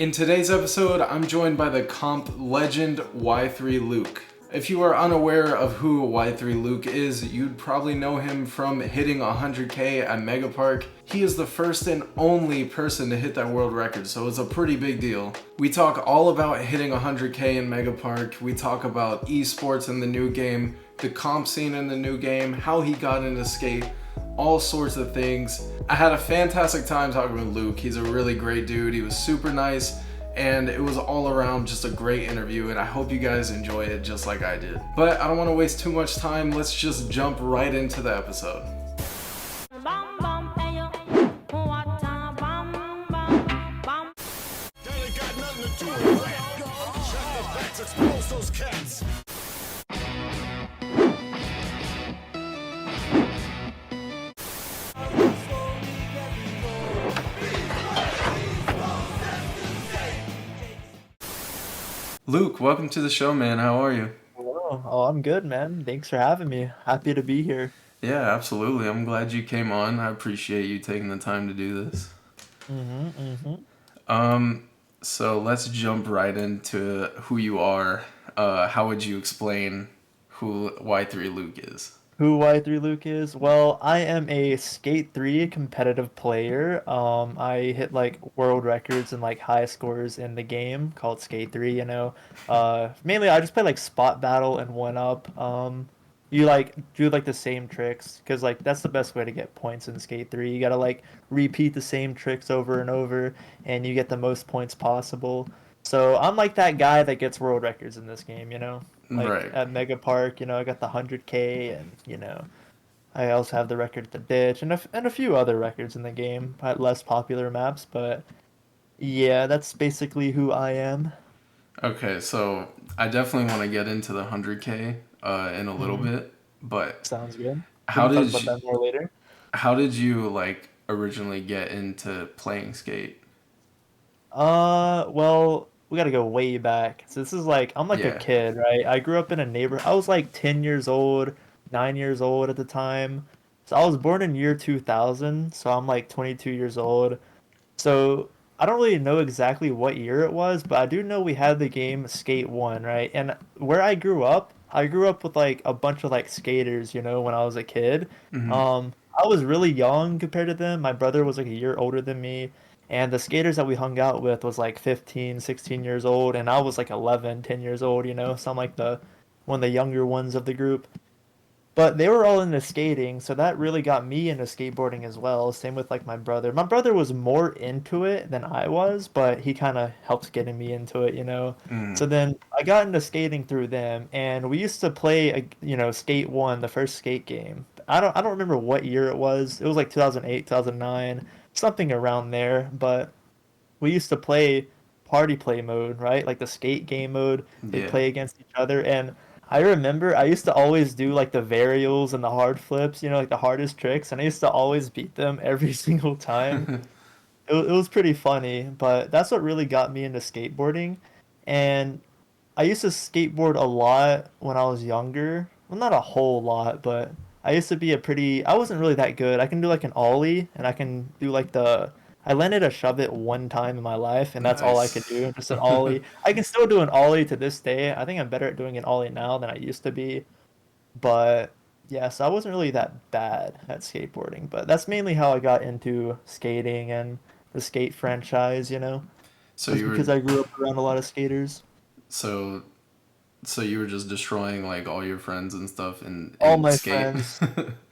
In today's episode, I'm joined by the comp legend Y3LUKE. If you are unaware of who Y3LUKE is, you'd probably know him from hitting 100k at Megapark. He is the first and only person to hit that world record, so it's a pretty big deal. We talk all about hitting 100k in Megapark. We talk about esports in the new game, the comp scene in the new game, how he got into skate, all sorts of things. I had a fantastic time talking with Luke. He's a really great dude. He was super nice, and it was all around just a great interview, and I hope you guys enjoy it just like I did. But I don't want to waste too much time. Let's just jump right into the episode. Luke, welcome to the show, man. How are you? Hello. Oh, I'm good, man. Thanks for having me. Happy to be here. Yeah, absolutely. I'm glad you came on. I appreciate you taking the time to do this. So let's jump right into who you are. How would you explain who Y3LUKE is? Who Y3Luke is? Well, I am a Skate 3 competitive player. I hit like world records and like high scores in the game called Skate 3, you know. Mainly I just play like spot battle and one up. You like do like the same tricks because like that's the best way to get points in Skate 3. You gotta like repeat the same tricks over and over and you get the most points possible. So I'm like that guy that gets world records in this game, you know? Like Right. at Megapark, you know, I got the 100K and, I also have the record at the ditch and a few other records in the game at less popular maps, but yeah, that's basically who I am. Okay, so I definitely want to get into the 100K in a little hmm bit, but Sounds good. We how can talk did about you, that more later. how did you like originally get into playing skate? Well, we gotta go way back. So this is like I'm like a Yeah. kid, right? I grew up in a neighborhood. I was like 10 years old, 9 years old at the time. So I was born in year 2000, so I'm like 22 years old. So I don't really know exactly what year it was, but I do know we had the game Skate 1, right? And where I grew up with like a bunch of like skaters, you know, when I was a kid. hmm I was really young compared to them. My brother was like a year older than me, and the skaters that we hung out with was like 15, 16 years old, and I was like 11, 10 years old, you know, so I'm like the one of the younger ones of the group. But they were all into skating, so that really got me into skateboarding as well. Same with like my brother. My brother was more into it than I was, but he kind of helped getting me into it, you know. So Mm. then I got into skating through them, and we used to play, Skate 1, the first skate game. I don't remember what year it was. It was like 2008, 2009, something around there, but we used to play party play mode, right? Like the skate game mode. They Yeah. play against each other, and I remember I used to always do like the varials and the hard flips, you know, like the hardest tricks, and I used to always beat them every single time. It was pretty funny, but that's what really got me into skateboarding. And I used to skateboard a lot when I was younger. Well, not a whole lot, but I wasn't really that good. I can do like an ollie and I can do like I landed a shove it one time in my life and that's all I could Nice. do, just an ollie. I can still do an ollie to this day. I think I'm better at doing an ollie now than I used to be. But yeah, so I wasn't really that bad at skateboarding, but that's mainly how I got into skating and the skate franchise, you know, So was you were because I grew up around a lot of skaters. so so you were just destroying like all your friends and stuff All in my skate. friends,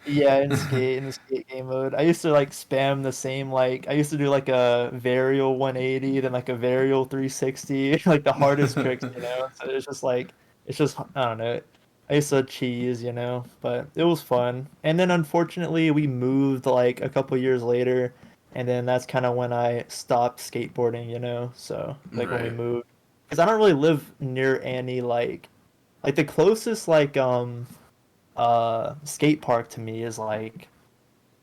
yeah, in the skate game mode. I used to like spam the same like I used to do like a varial 180, then like a varial 360, like the hardest tricks, you know. So it's just I don't know. I used to cheese, you know, but it was fun. And then unfortunately we moved like a couple years later, and then that's kind of when I stopped skateboarding, you know. So like when we Right. moved, because I don't really live near any like the closest skate park to me is like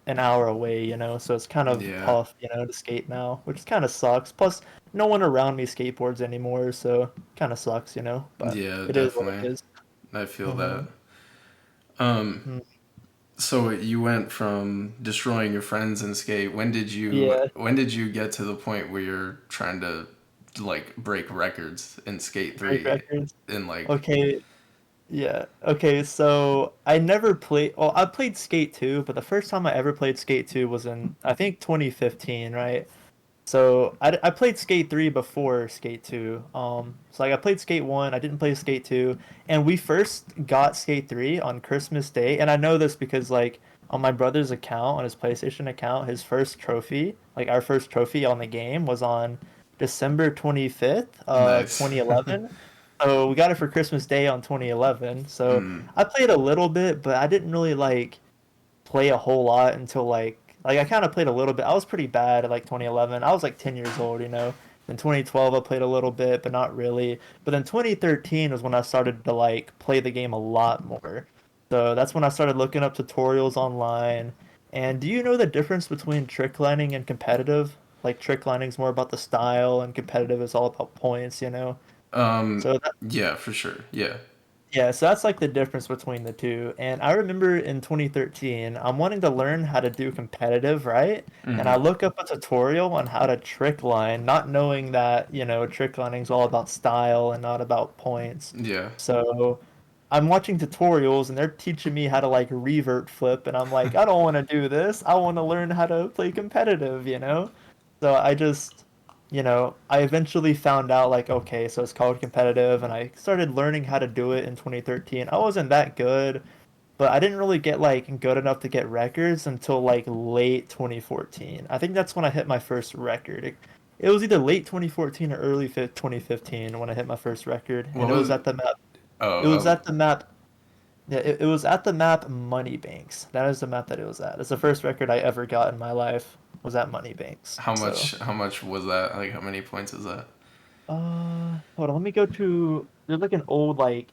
an hour away, you know, so it's kind of Yeah. tough, you know, to skate now, which kind of sucks. Plus, no one around me skateboards anymore, so kind of sucks, you know, but Yeah, it is what it definitely. is. I feel Mm-hmm. that. Um, so you went from destroying your friends in skate. Yeah. When did you get to the point where you're trying to like break records in Skate break 3 records. in like Okay, yeah. Okay, so I never played. Well, I played Skate 2, but the first time I ever played Skate 2 was in I think 2015, right? So I played Skate 3 before Skate 2. So like I played Skate 1, I didn't play Skate 2, and we first got Skate 3 on Christmas Day, and I know this because like on my brother's account, on his PlayStation account, his first trophy, like our first trophy on the game was on December 25th, nice. 2011. So we got it for Christmas Day on 2011. So Mm, I played a little bit, but I didn't really like play a whole lot until like I kind of played a little bit. I was pretty bad at like 2011. I was like 10 years old, you know. In 2012 I played a little bit, but not really. But then 2013 was when I started to like play the game a lot more. So that's when I started looking up tutorials online. And do you know the difference between trick lining and competitive? Like trick lining is more about the style and competitive is all about points, you know. um, So yeah, for sure. Yeah. yeah, so that's like the difference between the two. And I remember in 2013, I'm wanting to learn how to do competitive, right? And I Hmm. look up a tutorial on how to trick line, not knowing that, trick lining is all about style and not about points. Yeah. So I'm watching tutorials and they're teaching me how to like revert flip, and I'm like, I don't want to do this. I want to learn how to play competitive, you know? So I eventually found out like, okay, so it's called competitive, and I started learning how to do it in 2013. I wasn't that good, but I didn't really get like good enough to get records until like late 2014. I think that's when I hit my first record. It was either late 2014 or 2015 when I hit my first record, What and it was was? at the map. It was Oh, at the map. Yeah, it was at the map Moneybanks. That is the map that it was at. It's the first record I ever got in my life was at Moneybanks. how So. much? How much was that? Like, how many points is that? Hold on. Let me go to. There's like an old like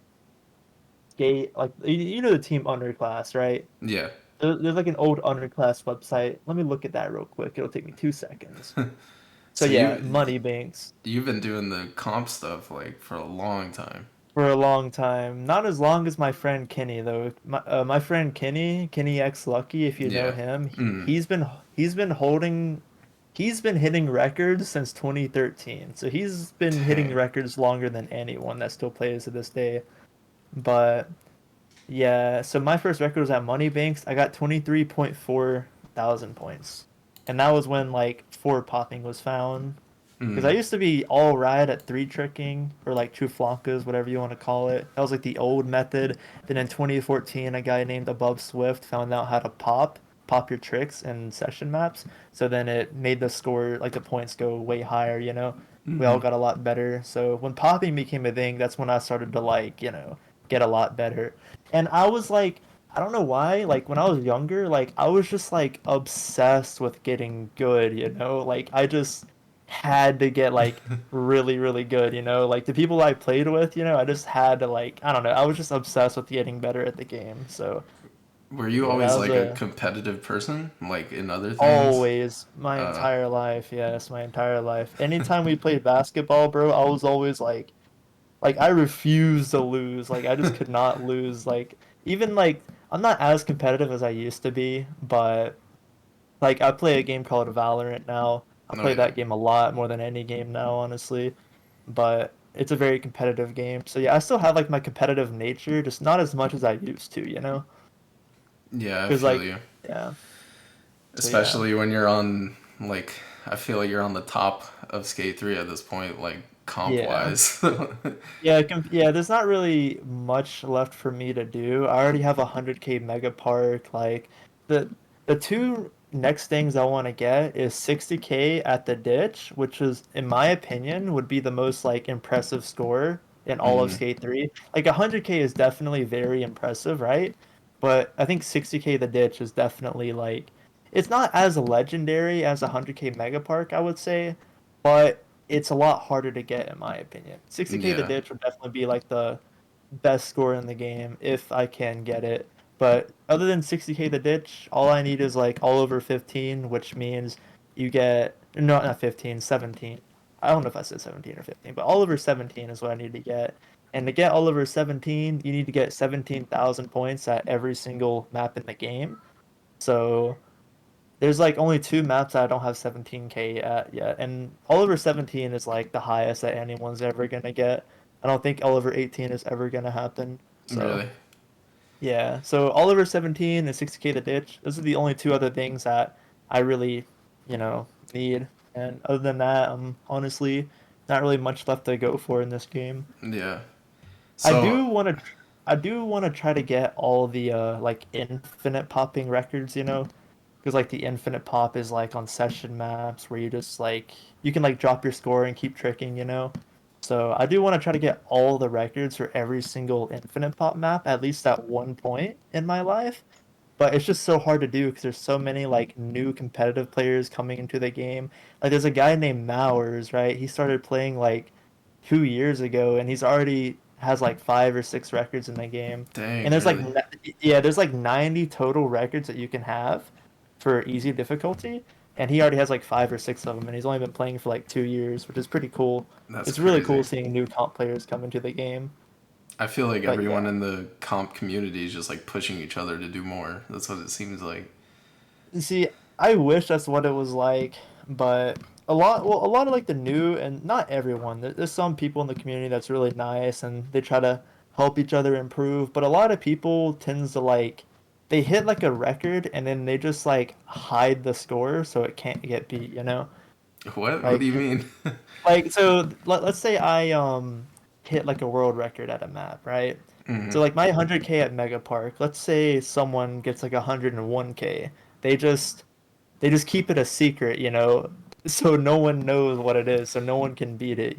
skate like you know the team Underclass, right? Yeah. There's like an old Underclass website. Let me look at that real quick. It'll take me 2 seconds. So So yeah, Moneybanks you've been doing the comp stuff like for a long time. for a long time. Not as long as my friend Kenny though. My friend Kenny X Lucky, if you know Yeah. him, Mm. he's been holding. He's been hitting records since 2013. So he's been hitting Dang. records longer than anyone that still plays to this day. But yeah, so my first record was at Moneybanks. I got 23.4 thousand points. And that was when like four popping was found. Because I Mm. used to be all right at three tricking or like true flancas, whatever you want to call it. That was like the old method. Then in 2014, a guy named Above Swift found out how to pop your tricks in session maps. So then it made the score, like the points go way higher, you know? We all Mm. got a lot better. So when popping became a thing, that's when I started to like, get a lot better. And I was like, I don't know why, like when I was younger, like I was just like obsessed with getting good, you know? Like I just had to get like really, really good, you know? Like the people I played with, I just had to like, I don't know, I was just obsessed with getting better at the game. So Were you yeah, that always was like a a competitive person, like in other things? always my Uh. entire life. Yes, my entire life. Anytime we played basketball, bro, I was always like I refused to lose. Like I just could not lose. Like even like I'm not as competitive as I used to be, but like I play a game called Valorant now. I Oh play yeah. that game a lot more than any game now, honestly. But it's a very competitive game. So yeah, I still have like my competitive nature, just not as much as I used to, you know? Yeah, I Because feel like you. yeah. So yeah. Especially when you're on like I feel like you're on the top of Skate 3 at this point, like comp Yeah. wise. Yeah, there's not really much left for me to do. I already have a 100K Megapark. Like the two next things I want to get is 60K at the ditch, which is, in my opinion, would be the most like impressive score in all of Mm. Skate 3. Like 100K is definitely very impressive, right? But I think 60K the ditch is definitely like it's not as legendary as a 100K Megapark, I would say, but it's a lot harder to get in my opinion. 60K the Yeah. ditch would definitely be like the best score in the game if I can get it. But other than 60K the ditch, all I need is like all over 15, which means you get no, not 15, 17. I don't know if I said 17 or 15, but all over 17 is what I need to get. And to get all over 17, you need to get 17,000 points at every single map in the game. So There's like only two maps that I don't have 17K at yet, and Oliver 17 is like the highest that anyone's ever gonna get. I don't think Oliver 18 is ever gonna happen. So Really? yeah, so Oliver 17 and 60K the ditch. Those are the only two other things that I really, need. And other than that, honestly not really much left to go for in this game. Yeah. I So do want to I do want to try to get all the like infinite popping records, because like the infinite pop is like on session maps where you just like you can like drop your score and keep tricking, So I do want to try to get all the records for every single infinite pop map at least at one point in my life. But it's just so hard to do because there's so many like new competitive players coming into the game. Like there's a guy named Mowers, right? He started playing like 2 years ago, and he's already has like 5 or 6 records in the game. And dang, there's like really? yeah, there's like 90 total records that you can have for easy difficulty, and he already has like 5 or 6 of them, and he's only been playing for like 2 years, which is pretty cool. That's It's really crazy. cool seeing new comp players come into the game. I feel like But everyone yeah. in the comp community is just like pushing each other to do more. That's what it seems like. See, I wish that's what it was like, but a lot of like the new and not everyone. There's some people in the community that's really nice and they try to help each other improve, but a lot of people tends to like they hit like a record and then they just like hide the score so it can't get beat. What? What do Like you mean? so let's say I hit like a world record at a map, right? Hmm. So like my 100K at Megapark, let's say someone gets like 101K. They just they just keep it a secret, so no one knows what it is, so no one can beat it.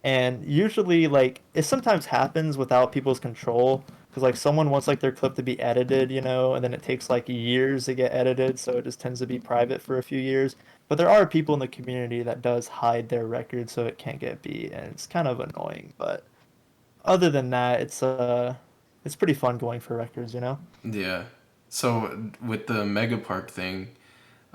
And usually, like, it sometimes happens without people's control, because like someone wants like their clip to be edited, and then it takes like years to get edited, so it just tends to be private for a few years. But there are people in the community that does hide their record so it can't get beat, and it's kind of annoying. But other than that, it's pretty fun going for records. Yeah. So with the Megapark thing,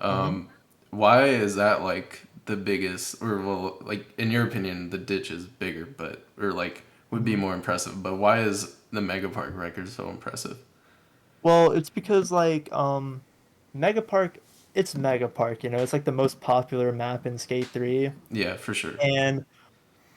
Hmm. um, why is that like the biggest, or well, like in your opinion, the ditch is bigger, but or like would be Hmm. more impressive. But why is the Megapark record so impressive? Well, it's because like Megapark, it's Megapark, it's like the most popular map in Skate 3. Yeah, for sure. And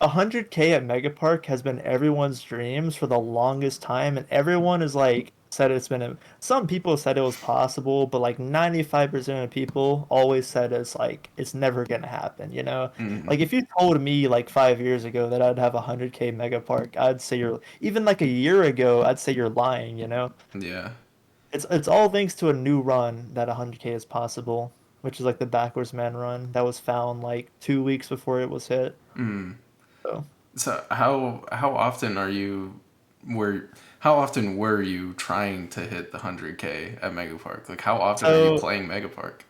100K at Megapark has been everyone's dreams for the longest time, and everyone is like said it's been some people said it was possible, but like 95% of people always said it's like it's never gonna happen. Hmm. Like if you told me like 5 years ago that I'd have 100K Megapark, I'd say you're even like a year ago, I'd say you're lying. Yeah. It's all thanks to a new run that 100K is possible, which is like the backwards man run that was found like 2 weeks before it was hit. Mm. So, So how often are you were how often were you trying to hit the 100K at Megapark? Like how often are you so, playing Megapark?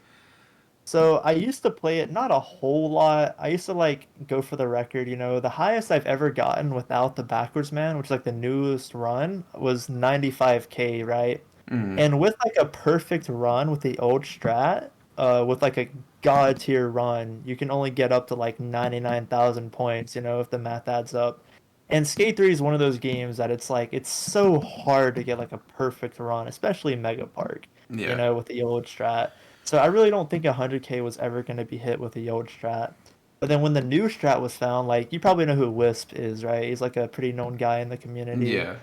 so I used to play it not a whole lot. I used to like go for the record. The highest I've ever gotten without the backwards man, which is like the newest run, was 95K, right? Mm. And with like a perfect run with the old strat, with like a god tier run, you can only get up to like 99,000 points, if the math adds up. And Skate 3 is one of those games that it's like it's so hard to get like a perfect run, especially Mega Park, Yeah. with the old strat. So I really don't think 100K was ever going to be hit with the old strat. But then when the new strat was found, like you probably know who Wisp is, right? He's like a pretty known guy in the community, Yeah.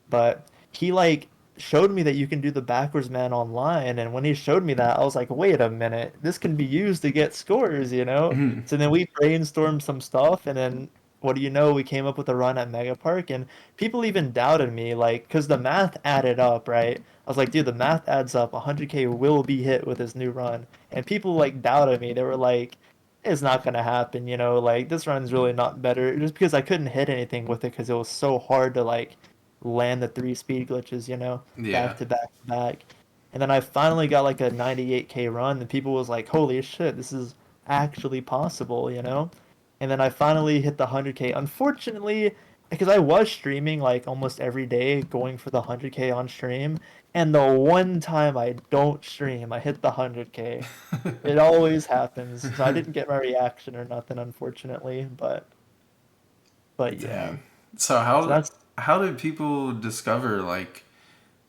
but he like showed me that you can do the backwards man online, and when he showed me that I was like, wait a minute, this can be used to get scores. Mm. So then we brainstormed some stuff, and then what do you know, we came up with a run at Megapark, and people even doubted me, like, because the math added up, right? I was like, dude, the math adds up, 100K will be hit with this new run. And people like doubted me. They were like, it's not gonna happen. Like this run's really not better, just because I couldn't hit anything with it because it was so hard to like land the 3 speed glitches, Yeah. back to back to back. And then I finally got like a 98K run, and people was like, "Holy shit, this is actually possible." And then I finally hit the 100K. Unfortunately, because I was streaming like almost every day, going for the 100K on stream, and the one time I don't stream, I hit the 100K. It always happens. So I didn't get my reaction or nothing, unfortunately, but yeah. Dang. So So that's how did people discover like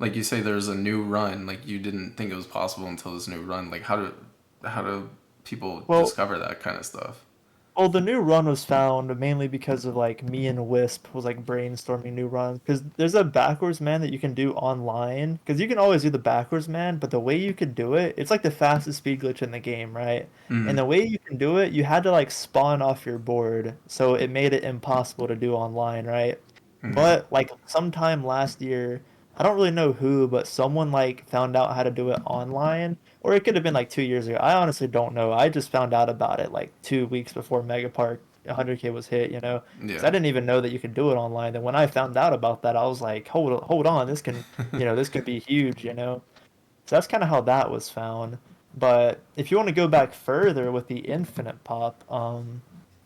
like you say, there's a new run. Like you didn't think it was possible until this new run. Like how do people Well, discover that kind of stuff? Well, the new run was found mainly because of like me and Wisp was like brainstorming new runs because there's a backwards man that you can do online because you can always do the backwards man, but the way you could do it, it's like the fastest speed glitch in the game, right? And Mm-hmm. the way you can do it, you had to like spawn off your board, so it made it impossible to do online, right? Mm-hmm. But like sometime last year, I don't really know who, but someone like found out how to do it online, or it could have been like 2 years ago. I honestly don't know. I just found out about it like 2 weeks before Megapark 100K was hit, because I Yeah. didn't even know that you could do it online. And when I found out about that, I was like, hold on, this could be huge. So that's kind of how that was found. But if you want to go back further with the infinite pop,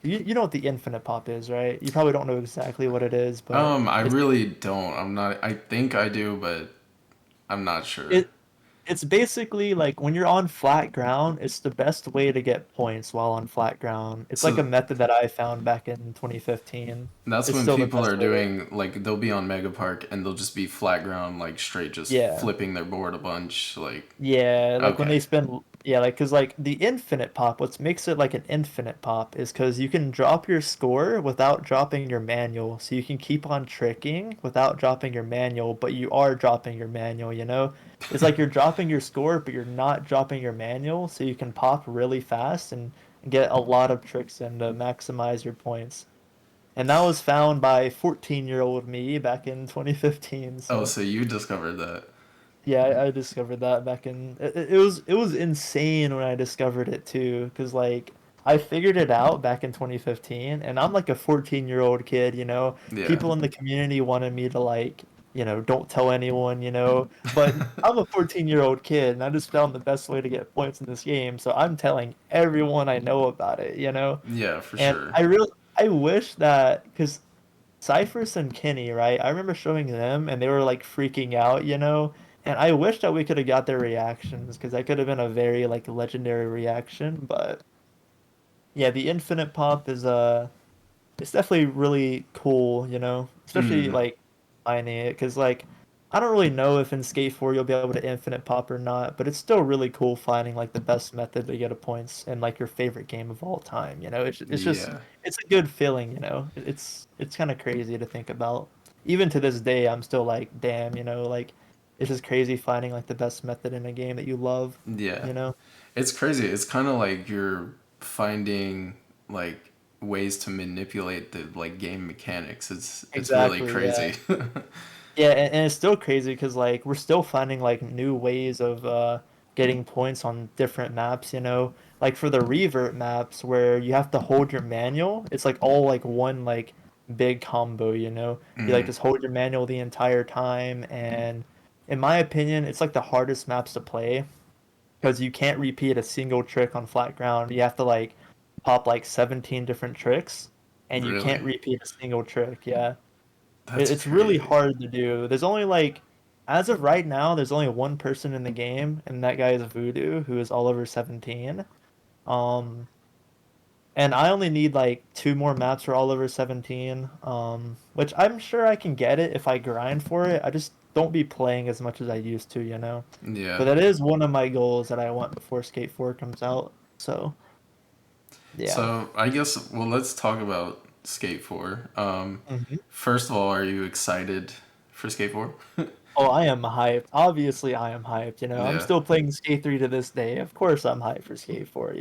you know what the infinite pop is, right? You probably don't know exactly what it is, but I it's really don't. I'm not. I think I do, but I'm not sure. it it's basically like when you're on flat ground, it's the best way to get points while on flat ground. It's like a So method that I found back in 2015. that's It's when still the people are best way to, doing like they'll be on Megapark and they'll just be flat ground, like straight, just yeah. flipping their board a bunch. Like Yeah, like when okay, they spend, yeah, like because like the infinite pop, what makes it like an infinite pop is because you can drop your score without dropping your manual. So you can keep on tricking without dropping your manual, but you are dropping your manual. It's like you're dropping your score, but you're not dropping your manual, so you can pop really fast and get a lot of tricks in to maximize your points. And that was found by 14-year-old me back in 2015. oh, So. so you discovered that? Yeah, I discovered that back in it was insane when I discovered it too, because like I figured it out back in 2015, and I'm like a 14-year-old kid. Yeah. People in the community wanted me to like, don't tell anyone. But I'm a 14-year-old kid, and I just found the best way to get points in this game, so I'm telling everyone I know about it. Yeah, for And sure. I wish that because Cyphers and Kenny, right? I remember showing them and they were like freaking out. And I wish that we could have got their reactions because that could have been a very like legendary reaction. But yeah, the infinite pop is it's definitely really cool. Especially Mm. like finding it because like I don't really know if in Skate 4 you'll be able to infinite pop or not, but it's still really cool finding like the best method to get a points in like your favorite game of all time. It's just Yeah. it's a good feeling. It's kind of crazy to think about. Even to this day, I'm still like, damn, like it's just crazy finding like the best method in a game that you love, Yeah. you know? It's crazy. It's kind of like you're finding like ways to manipulate the like game mechanics. It's really Exactly, yeah. crazy. Yeah, and it's still crazy because like we're still finding like new ways of getting points on different maps. Like for the revert maps where you have to hold your manual, it's like all like one like big combo. You like Mm. just hold your manual the entire time, and in my opinion, it's like the hardest maps to play because you can't repeat a single trick on flat ground. You have to like pop like 17 different tricks and you can't Really? repeat a single trick. Yeah. That's It's really crazy. hard to do. There's only like, as of right now, there's only one person in the game, and that guy is Voodoo, who is all over 17. Um, and I only need like two more maps for all over 17. Which I'm sure I can get it if I grind for it. I just don't be playing as much as I used to. Yeah. But that is one of my goals that I want before Skate 4 comes out. So, yeah. So I guess let's talk about Skate 4. Mhm. First of all, are you excited for Skate 4? Oh, I am hyped. Obviously, I am hyped. I'm Yeah. still playing Skate 3 to this day. Of course, I'm hyped for Skate 4.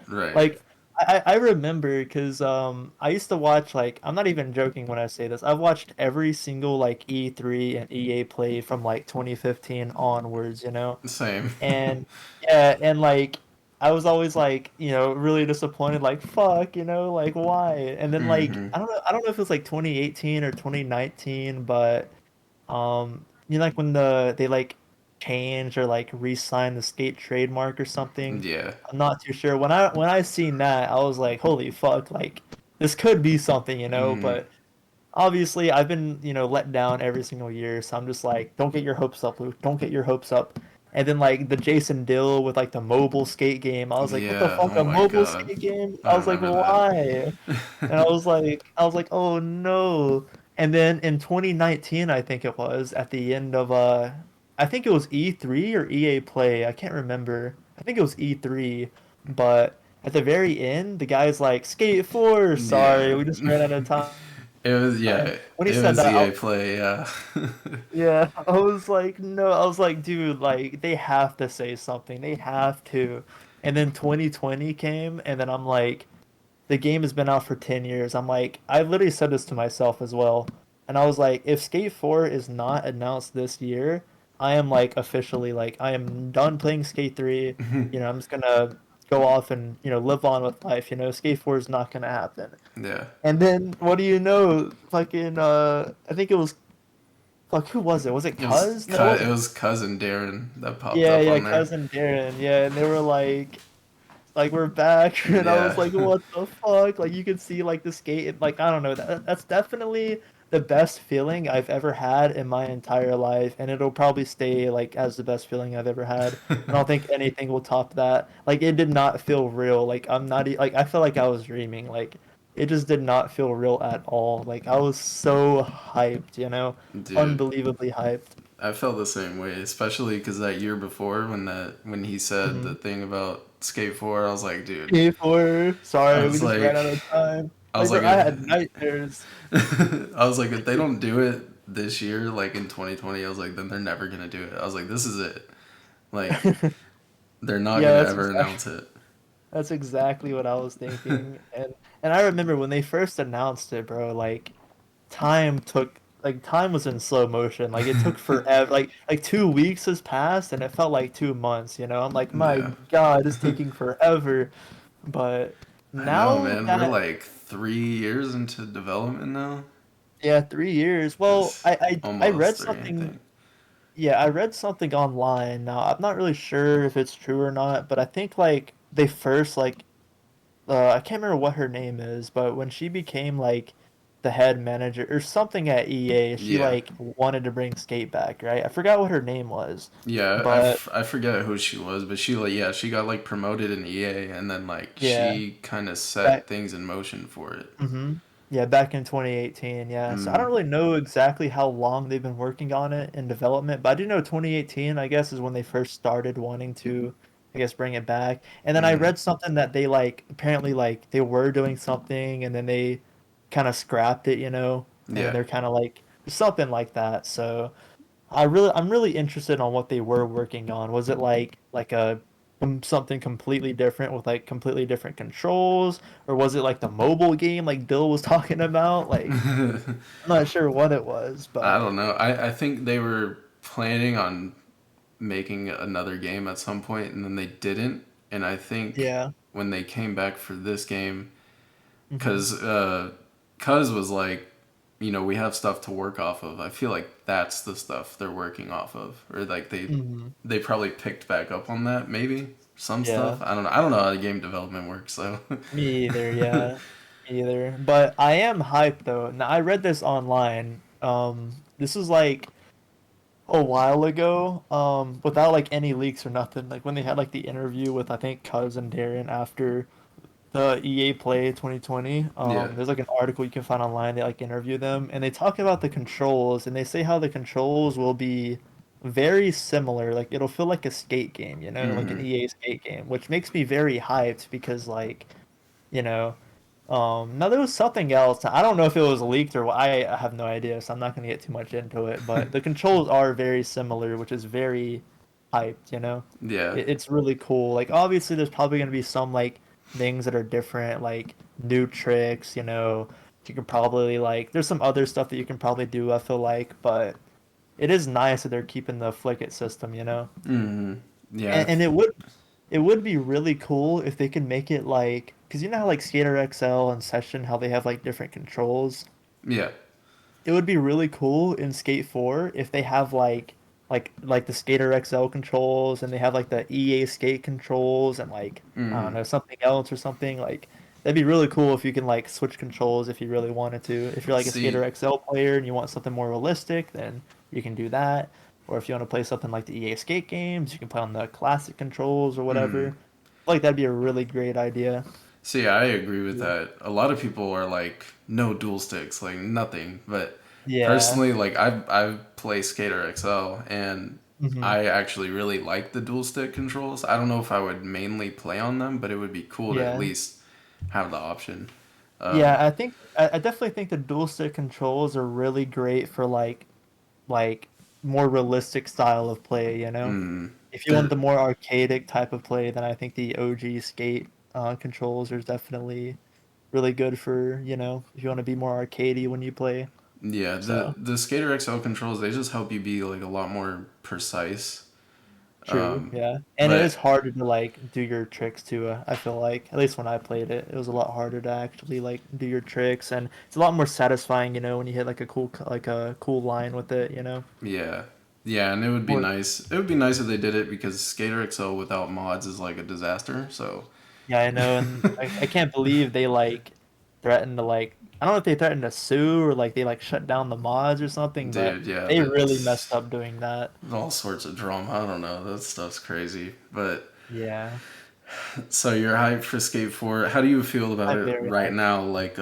Right. Like, I remember because I used to watch, like, I'm not even joking when I say this. I've watched every single, like, E3 and EA play from, like, 2015 onwards. Same. And, yeah, and, like, I was always, like, really disappointed, like, fuck, like, why? And then, like, Mm-hmm. I don't know if it was, like, 2018 or 2019, but. Like when they like change or like re-sign the skate trademark or something. Yeah. I'm not too sure. When I seen that, I was like, holy fuck, like this could be something. Mm-hmm. But obviously I've been let down every single year, so I'm just like, don't get your hopes up, Luke. Don't get your hopes up. And then like the Jason Dill with like the mobile skate game, I was like, what the Yeah. fuck, Oh a my mobile god. skate game? I I was like, remember that. why? And I was like, oh no. And then in 2019, I think it was at the end of I think it was E3 or EA Play. I can't remember. I think it was E3, but at the very end, the guy's like, "Skate 4, sorry, Yeah. we just ran out of time." It was yeah. When he It said was that, EA Play. Yeah. yeah, I was like, no, I was like, dude, like they have to say something. They have to. And then 2020 came, and then I'm like, the game has been out for 10 years. I'm like, I literally said this to myself as well. And I was like, if Skate 4 is not announced this year, I am like officially like I am done playing Skate 3. I'm just gonna go off and, live on with life. Skate 4 is not gonna happen. Yeah. And then what do you know? Fucking I think it was fuck, who was it? Was it Cuz? No, it It wasn't. was cousin Darren that popped Yeah, up yeah, on there. cousin Darren. Yeah, and they were like we're back, and I was Yeah. like, what the fuck? Like you could see like the skate, like I don't know, that's definitely the best feeling I've ever had in my entire life, and it'll probably stay like as the best feeling I've ever had. I don't think anything will top that. Like it did not feel real. Like I'm not like I felt like I was dreaming. Like it just did not feel real at all. Like I was so hyped, Dude, unbelievably hyped. I felt the same way, especially because that year before when he said the Mm-hmm. thing about Skate 4, I was like, dude, K4, I sorry, we was just ran like, out of time. I was Like, like, bro, I had nightmares. I was like, if they don't do it this year, like in 2020, I was like, then they're never gonna do it. I was like, this is it. Like, they're not Yeah, gonna that's ever exactly announce it. that's exactly what I was thinking. And I remember when they first announced it, bro, like time was in slow motion. Like it took forever. Like 2 weeks has passed and it felt like 2 months, I'm like, my Yeah. God, it's taking forever. But I know, now man. We're that like 3 years into development now. yeah, 3 years. Well, It's I read almost three, I something. think. Yeah, I read something online. Now, I'm not really sure if it's true or not, but I think like they first like I can't remember what her name is, but when she became like the head manager or something at EA, she Yeah. like wanted to bring Skate back, right? I forgot what her name was, Yeah, but I forget who she was, but she like yeah, she got like promoted in EA and then like yeah, she kind of set back things in motion for it. yeah, back in 2018, yeah. So I don't Mm, really know exactly how long they've been working on it in development, but I do know 2018, I guess, is when they first started wanting to, I guess, bring it back. And then I mm, read something that they like apparently like they were doing something and then they kind of scrapped it, and then yeah. they're kind of like something like that. So I'm really interested on what they were working on. Was it like a something completely different with like completely different controls, or was it like the mobile game like Bill was talking about? Like I'm not sure what it was, I but don't know. I think they were planning on making another game at some point and then they didn't. And I think yeah. when they came back for this game, Hmm. because Cuz was like, we have stuff to work off of. I feel like that's the stuff they're working off of, or like Hmm. they probably picked back up on that maybe some Yeah. stuff. I don't know. I don't know how the game development works, so. Me either, yeah. Me either. But I am hyped though. Now I read this online. This was like a while ago, without like any leaks or nothing. Like when they had like the interview with I think Cuz and Darren after the EA Play 2020. Yeah. There's like an article you can find online. They like interview them and they talk about the controls and they say how the controls will be very similar. Like it'll feel like a skate game, like an Mm-hmm. EA skate game, which makes me very hyped because like, you know, now there was something else. I don't know if it was leaked or what. I have no idea, so I'm not gonna get too much into it. But the controls are very similar, which is very hyped. Yeah. It's really cool. Like obviously, there's probably gonna be some like things that are different, like new tricks. You can probably like. There's some other stuff that you can probably do. I feel like, but it is nice that they're keeping the flick it system. Mm-hmm. Yeah. And it would be really cool if they could make it like, because you know how like Skater XL and Session, how they have like different controls. Yeah. It would be really cool in Skate 4 if they have like the Skater XL controls and they have like the EA Skate controls and like I Mm-hmm. don't know something else or something like that'd be really cool if you can like switch controls if you really wanted to. If you're like a Skater See, XL player and you want something more realistic, then you can do that. Or if you want to play something like the EA Skate games, you can play on the classic controls or mm, whatever. I feel like that'd be a really great idea. see, I agree with Yeah. that. A lot of people are like, no dual sticks, like nothing. But Yeah. personally, like I play Skater XL, and Hmm. I actually really like the dual stick controls. I don't know if I would mainly play on them, but it would be cool to at Yeah. least have the option. Yeah, Um, I definitely think the dual stick controls are really great for like more realistic style of play, you know? If you want there, the more arcadic type of play, then I think the OG skate controls are definitely really good for, if you want to be more arcadey when you play. yeah, the So, the Skater XL controls they just help you be like a lot more precise. true, yeah. And it is But harder to like do your tricks too, I feel like. At least when I played it, it was a lot harder to actually like do your tricks and it's a lot more satisfying, when you hit like a cool line with it, you know? yeah, yeah, and it would be More nice. It would be nice if they did it because Skater XL without mods is like a disaster. So, Yeah, I know, and I can't believe they like threatened to like I don't know if they threatened to sue or like they like shut down the mods or something, but dude, yeah, they really that's messed up doing that. all sorts of drama. I don't know. That stuff's crazy. But Yeah, so you're hyped for Skate 4. How do you feel about I'm it very right hyped. now? Like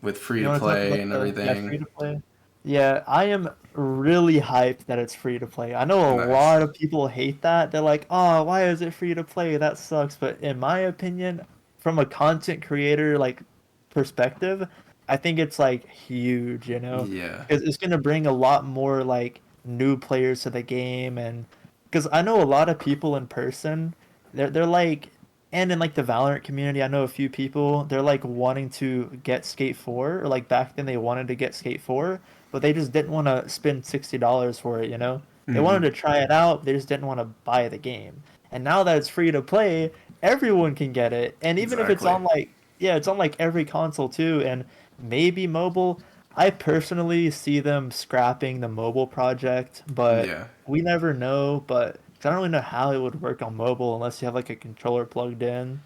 with free You to want to talk play about and the everything. free to play? Yeah, I am really hyped that it's free to play. I know a Nice. lot of people hate that. They're like, "Oh, why is it free to play? That sucks." But in my opinion, from a content creator like perspective, I think it's like huge, Yeah. because it's gonna bring a lot more like new players to the game and because I know a lot of people in person, they're like and in like the Valorant community, I know a few people, they're like wanting to get Skate 4 or like back then they wanted to get Skate 4, but they just didn't want to spend $60 for it, you know? They Hmm. wanted to try it out, they just didn't want to buy the game. And now that it's free to play, everyone can get it. And even if it's Exactly. on like yeah, it's on like every console too and maybe mobile. I personally see them scrapping the mobile project, but Yeah. we never know, but 'cause I don't really know how it would work on mobile unless you have like a controller plugged in.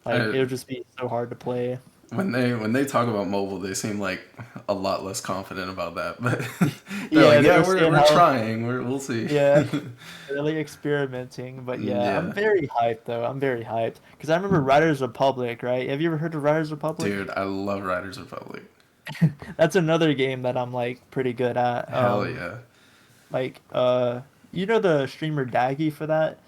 Like I, it would just be so hard to play. when they talk about mobile, they seem like a lot less confident about that. But they're Yeah, like, they yeah, were we're saying we're how trying. We'll see. yeah, really experimenting, but yeah, I'm Yeah. very hyped though. I'm very hyped because I remember Riders Republic, right? Have you ever heard of Riders Republic? Dude, I love Riders Republic. That's another game that I'm like pretty good at. Hell yeah. Like you know the streamer Daggy for that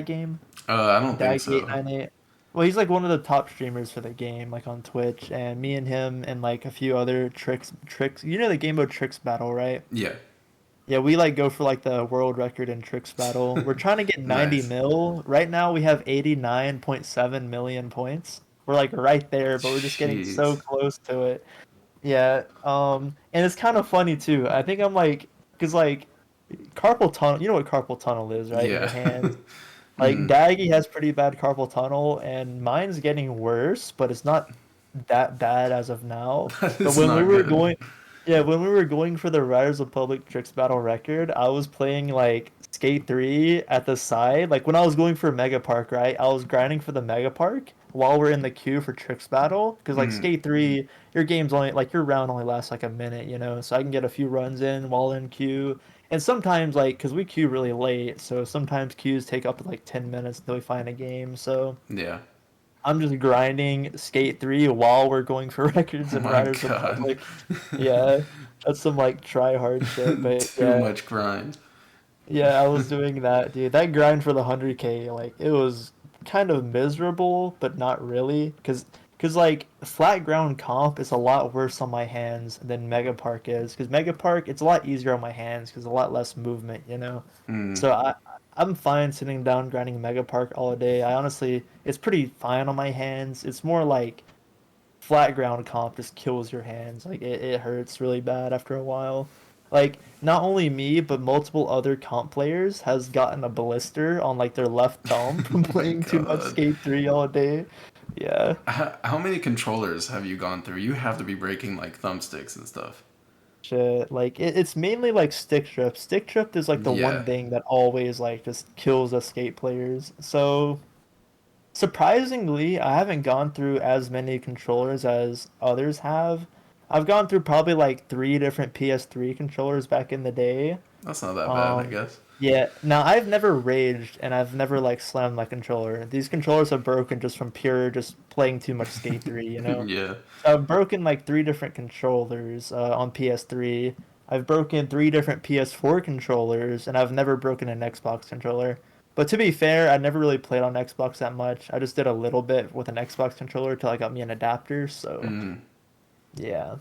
game? I don't think Daggy so. 898. Well, he's like one of the top streamers for the game, like on Twitch, and me and him and like a few other tricks. You know the game mode tricks battle, right? Yeah. Yeah, we like go for like the world record in tricks battle. We're trying to get 90 Nice. mil. Right now we have 89.7 million points. We're like right there, but we're just getting so Jeez. close to it. Yeah, and it's kind of funny too. I think I'm like, cause like carpal tunnel. You know what carpal tunnel is, right? In your Yeah. hands. Like Hmm. Daggy has pretty bad carpal tunnel, and mine's getting worse, but it's not that bad as of now. That But is when we not were good. going, yeah, when we were going for the Riders of Public Tricks Battle record, I was playing like Skate 3 at the side. Like when I was going for Megapark, right? I was grinding for the Megapark while we're in the queue for Tricks Battle. Because like Hmm. Skate 3, your game's only like your round only lasts like a minute, so I can get a few runs in while in queue. And sometimes, like, because we queue really late, so sometimes queues take up to like 10 minutes until we find a game. So Yeah. I'm just grinding Skate 3 while we're going for records Oh in my Riders god. Republic. Yeah, that's some like try hard shit. But Too yeah, much grind. yeah, I was doing that, dude. That grind for the 100K, like, it was kind of miserable, but not really. Because like, flat ground comp is a lot worse on my hands than Mega Park is. Because Mega Park, it's a lot easier on my hands because a lot less movement. Hmm. So I'm fine sitting down grinding Mega Park all day. I honestly, it's pretty fine on my hands. It's more like flat ground comp just kills your hands. Like it hurts really bad after a while. Like not only me, but multiple other comp players has gotten a blister on like their left thumb from Oh my playing too much god. Skate 3 all day. Yeah. How many controllers have you gone through? You have to be breaking like thumbsticks and stuff. Shit. Like it's mainly like stick drift. Stick drift is like the one Yeah. thing that always like just kills us skate players. So surprisingly, I haven't gone through as many controllers as others have. I've gone through probably like three different PS3 controllers back in the day. That's not that bad, I Um, guess. yeah. Now I've never raged and I've never like slammed my controller. These controllers have broken just from pure just playing too much Skate 3. Yeah. So I've broken like three different controllers on PS3. I've broken 3 different PS4 controllers, and I've never broken an Xbox controller. But to be fair, I never really played on Xbox that much. I just did a little bit with an Xbox controller till I got me an adapter. So Mm. yeah.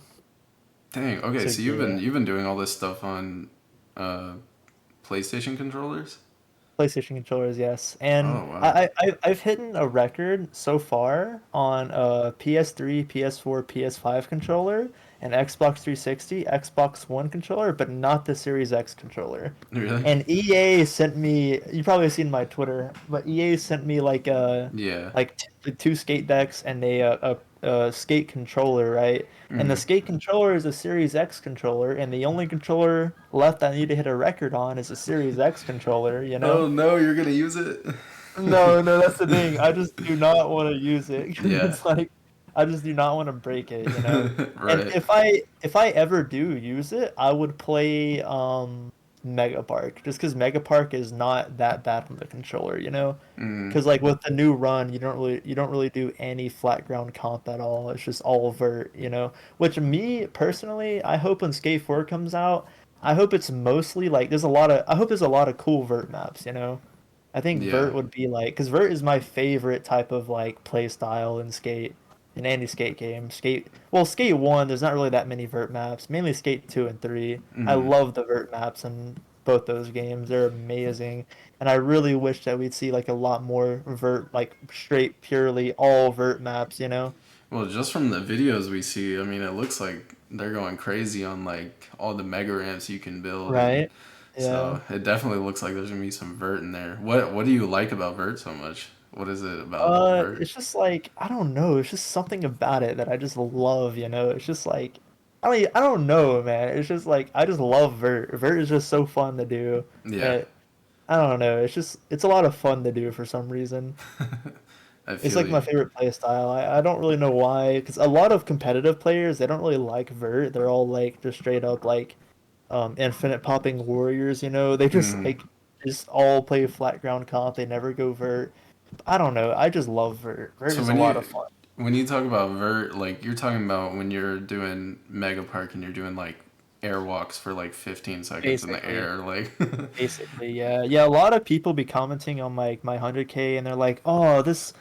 Dang. Okay, So so yeah. you've been doing all this stuff on uh, PlayStation controllers. PlayStation controllers, yes. Oh And wow. I've hit a record so far on a PS3, PS4, PS5 controller, an Xbox 360, Xbox One controller, but not the Series X controller. Really? And EA sent me, you probably have seen my Twitter, but EA sent me Yeah. the 2 skate decks and a skate controller, right? And the Mm. skate controller is a Series X controller, and the only controller left I need to hit a record on is a Series X controller, you know? Oh no, you're gonna use it? No, no, that's the thing. I just do not want to use it. Yeah. It's like I just do not want to break it, you know? And Right. if I ever do use it, I would play Megapark just because Megapark is not that bad on the controller, you know? Mm. Because like with the new run, you don't really do any flat ground comp at all. It's just all vert, you know. Which me personally, I hope when Skate 4 comes out, I hope it's mostly like I hope there's a lot of cool vert maps, you know. I think Yeah. vert would be like because vert is my favorite type of like play style in Skate in any Skate game. Skate 1, there's not really that many vert maps. Mainly Skate 2 and 3. I Mm. love the vert maps in both those games. They're amazing. And I really wish that we'd see like a lot more vert, like straight, purely all vert maps, you know? Well, just from the videos we see, I mean, it looks like they're going crazy on like all the mega ramps you can build, and Right? Yeah. so it definitely looks like there's gonna be some vert in there. What do you like about vert so much? What is it about vert? It's just like I don't know. It's just something about it that I just love, you know? It's just like I don't know, man. It's just like I just love Vert. Vert is just so fun to do Yeah, that I don't know. It's a lot of fun to do for some reason. I It's feel like my you. favorite play style. I don't really know why, because a lot of competitive players they don't really like Vert. They're all like just straight up like infinite popping warriors, you know? They just Mm. like just all play flat ground comp. They never go Vert. I don't know. I just love Vert. Vert So is a lot of fun. when you talk about vert, like you're talking about when you're doing Megapark and you're doing like airwalks for like 15 seconds in the Basically. air, like Basically, yeah. Yeah, a lot of people be commenting on my 100K and they're like, "Oh, this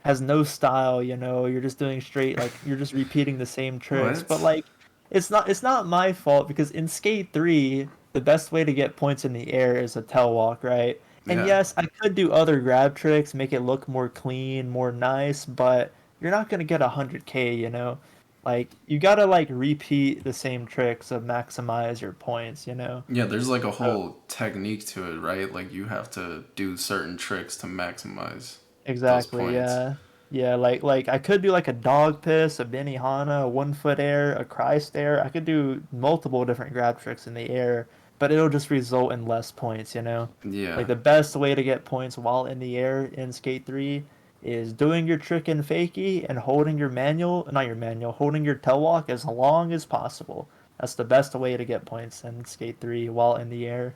has no style, you know. You're just doing straight like you're just repeating the same tricks." But what? like it's not my fault because in Skate 3, the best way to get points in the air is a tail walk, right? And Yeah, yes, I could do other grab tricks, make it look more clean, more nice, but you're not gonna get 100K, you know? Like you gotta like repeat the same tricks to maximize your points, you know? yeah. There's like a So whole technique to it, right? Like you have to do certain tricks to maximize those exactly, points. yeah. Yeah, like I could do like a dog piss, a Benihana, a 1 foot air, a cry stare. I could do multiple different grab tricks in the air, but it'll just result in less points, you know? Yeah, Like the best way to get points while in the air in Skate 3 is doing your trick in fakie and holding your manual, not your manual, holding your tail walk as long as possible. That's the best way to get points in Skate 3 while in the air.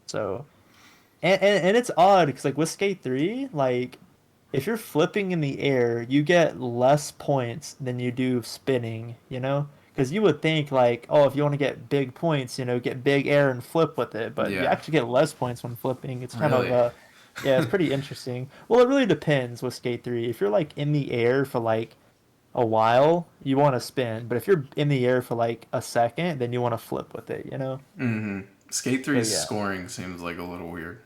So and it's odd because like with Skate 3, like if you're flipping in the air, you get less points than you do spinning, you know? Because you would think like, oh, if you want to get big points, you know, get big air and flip with it, but you yeah. actually get less points when flipping. It's kind of Really? yeah, it's pretty interesting. Well, it really depends with Skate 3. If you're like in the air for like a while, you want to spin, but if you're in the air for like a second, then you want to flip with it, you know? Mm-hmm. Skate So 3's yeah. scoring seems like a little weird.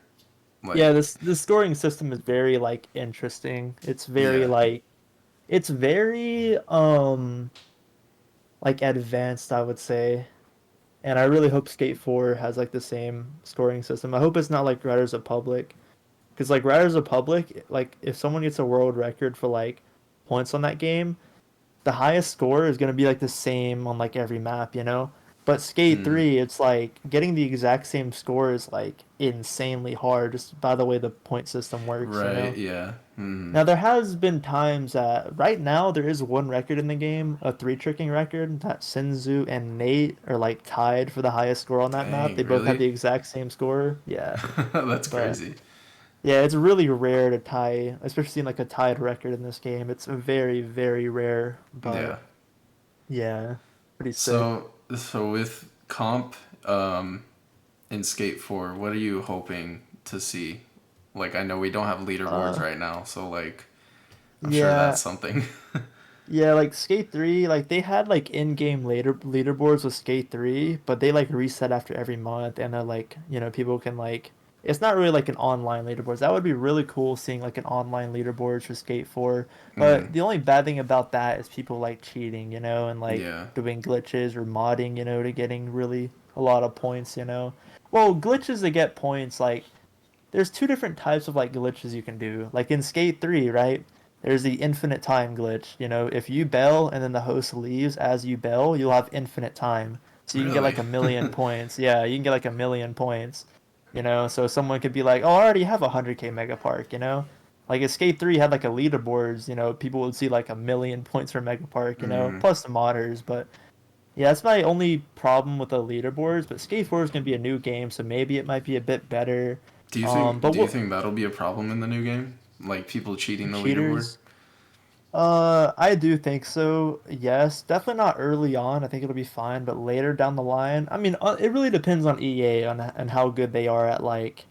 Like, Yeah, this scoring system is very like interesting. yeah. It's very like advanced, I would say. And I really hope Skate 4 has like the same scoring system. I hope it's not like Riders Republic. Because like Riders Republic, like if someone gets a world record for like points on that game, the highest score is going to be like the same on like every map, you know? But Skate Mm. 3, it's like getting the exact same score is like insanely hard just by the way the point system works, you Right, know? yeah. Mm. Now there has been times that right now there is one record in the game, a three tricking record, that Senzu and Nate are like tied for the highest score on that map. They Dang, both have really? the exact same score. Yeah. That's But crazy. yeah, it's really rare to tie, especially seeing like a tied record in this game. It's very, very rare, Yeah. but yeah, pretty sick. So with comp in Skate 4? What are you hoping to see? Like, I know we don't have leaderboards Uh, right now, so like, I'm sure that's yeah, something. yeah, like Skate 3, like they had like in-game leaderboards with Skate 3, but they like reset after every month and they're like, people can like it's not really like an online leaderboards. That would be really cool seeing like an online leaderboards for Skate 4. Mm, But the only bad thing about that is people like cheating, and like yeah. doing glitches or modding, to getting really a lot of points. Well, glitches to get points, like there's two different types of like glitches you can do. Like in Skate 3, right? There's the infinite time glitch. If you bail and then the host leaves as you bail, you'll have infinite time. So you can get Really? like a million points. Yeah, you can get like a million points. So someone could be like, "Oh, I already have a 100K Megapark." Like if Skate 3 had like a leaderboards, people would see like a million points for Megapark, Mm, plus the modders, but yeah, that's my only problem with the leaderboards, but Skate 4 is going to be a new game, so maybe it might be a bit better. do you think But do you what think that'll be a problem in the new game? Like people cheating the leaderboard? cheaters? I do think so. Yes, definitely not early on. I think it'll be fine, but later down the line, I mean, it really depends on EA on how good they are at like,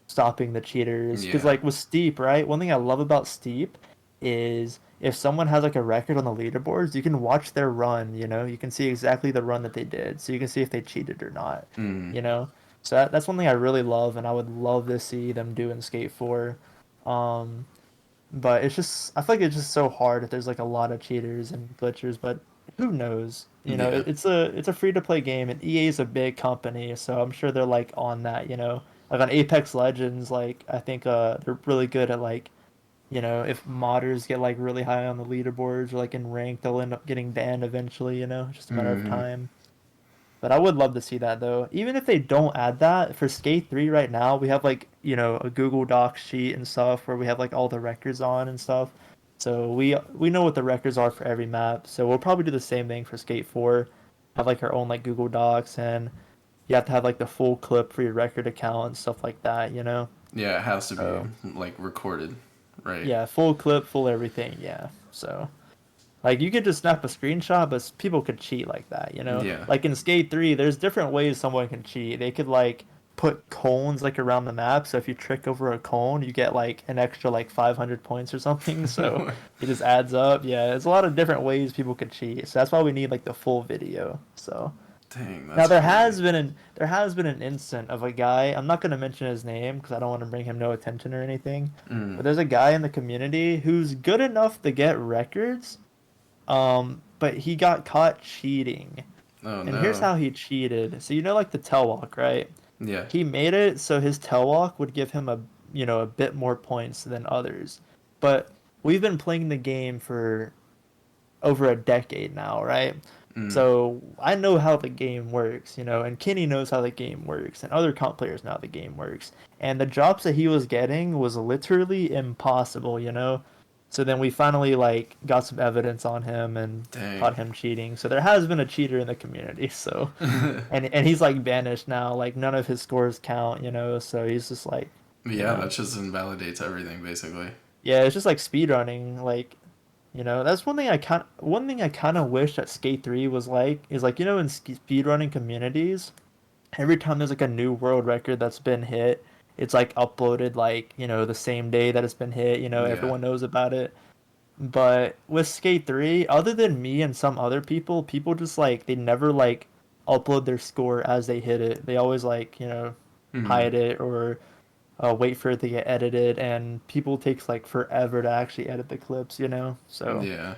stopping the cheaters. Because Yeah. like with Steep, right? One thing I love about Steep is if someone has like a record on the leaderboards, you can watch their run, you can see exactly the run that they did. So you can see if they cheated or not, Mm, you know? So that's one thing I really love and I would love to see them do in Skate 4. Um, but it's just I feel like it's just so hard if there's like a lot of cheaters and glitchers, but who knows? yeah. It's a free to play game and EA is a big company, so I'm sure they're like on that. Like on Apex Legends, like I think they're really good at like, if modders get like really high on the leaderboards or like in rank, they'll end up getting banned eventually. It's just a matter of Hmm. time. But I would love to see that though. Even if they don't add that for Skate 3 right now, we have like, a Google Docs sheet and stuff where we have like all the records on and stuff. So we know what the records are for every map. So we'll probably do the same thing for Skate 4. Have like our own like Google Docs and you have to have like the full clip for your record account and stuff like that. Yeah, it has to be So like recorded, right? yeah, full clip, full everything, yeah. So like you could just snap a screenshot, but people could cheat like that. Yeah. Like in Skate 3, there's different ways someone can cheat. They could like put cones like around the map, so if you trick over a cone, you get like an extra like 500 points or something. So it just adds up. Yeah, there's a lot of different ways people could cheat. So that's why we need like the full video. So Dang, now that's crazy. there has been an incident of a guy. I'm not going to mention his name because I don't want to bring him no attention or anything. Mm. But there's a guy in the community who's good enough to get records, but he got caught cheating. Oh And here's no. how he cheated. So like the tail walk, right? Yeah. He made it so his tail walk would give him a bit more points than others. But we've been playing the game for over a decade now, right? Mm. So I know how the game works, and Kenny knows how the game works, and other comp players know how the game works. And the drops that he was getting was literally impossible. So then we finally like got some evidence on him and Dang. caught him cheating. So there has been a cheater in the community. So and he's like banished now. Like none of his scores count. So he's just like, you Yeah, know, that just invalidates everything basically. yeah, it's just like speed running. Like that's one thing I kind of wish that Skate 3 was like is like in speedrunning communities, every time there's like a new world record that's been hit, it's like uploaded like, the same day that it's been hit, Yeah. everyone knows about it. But with Skate 3, other than me and some other people just like they never like upload their score as they hit it. They always like, Hmm. hide it or wait for it to get edited and people takes like forever to actually edit the clips. So Yeah.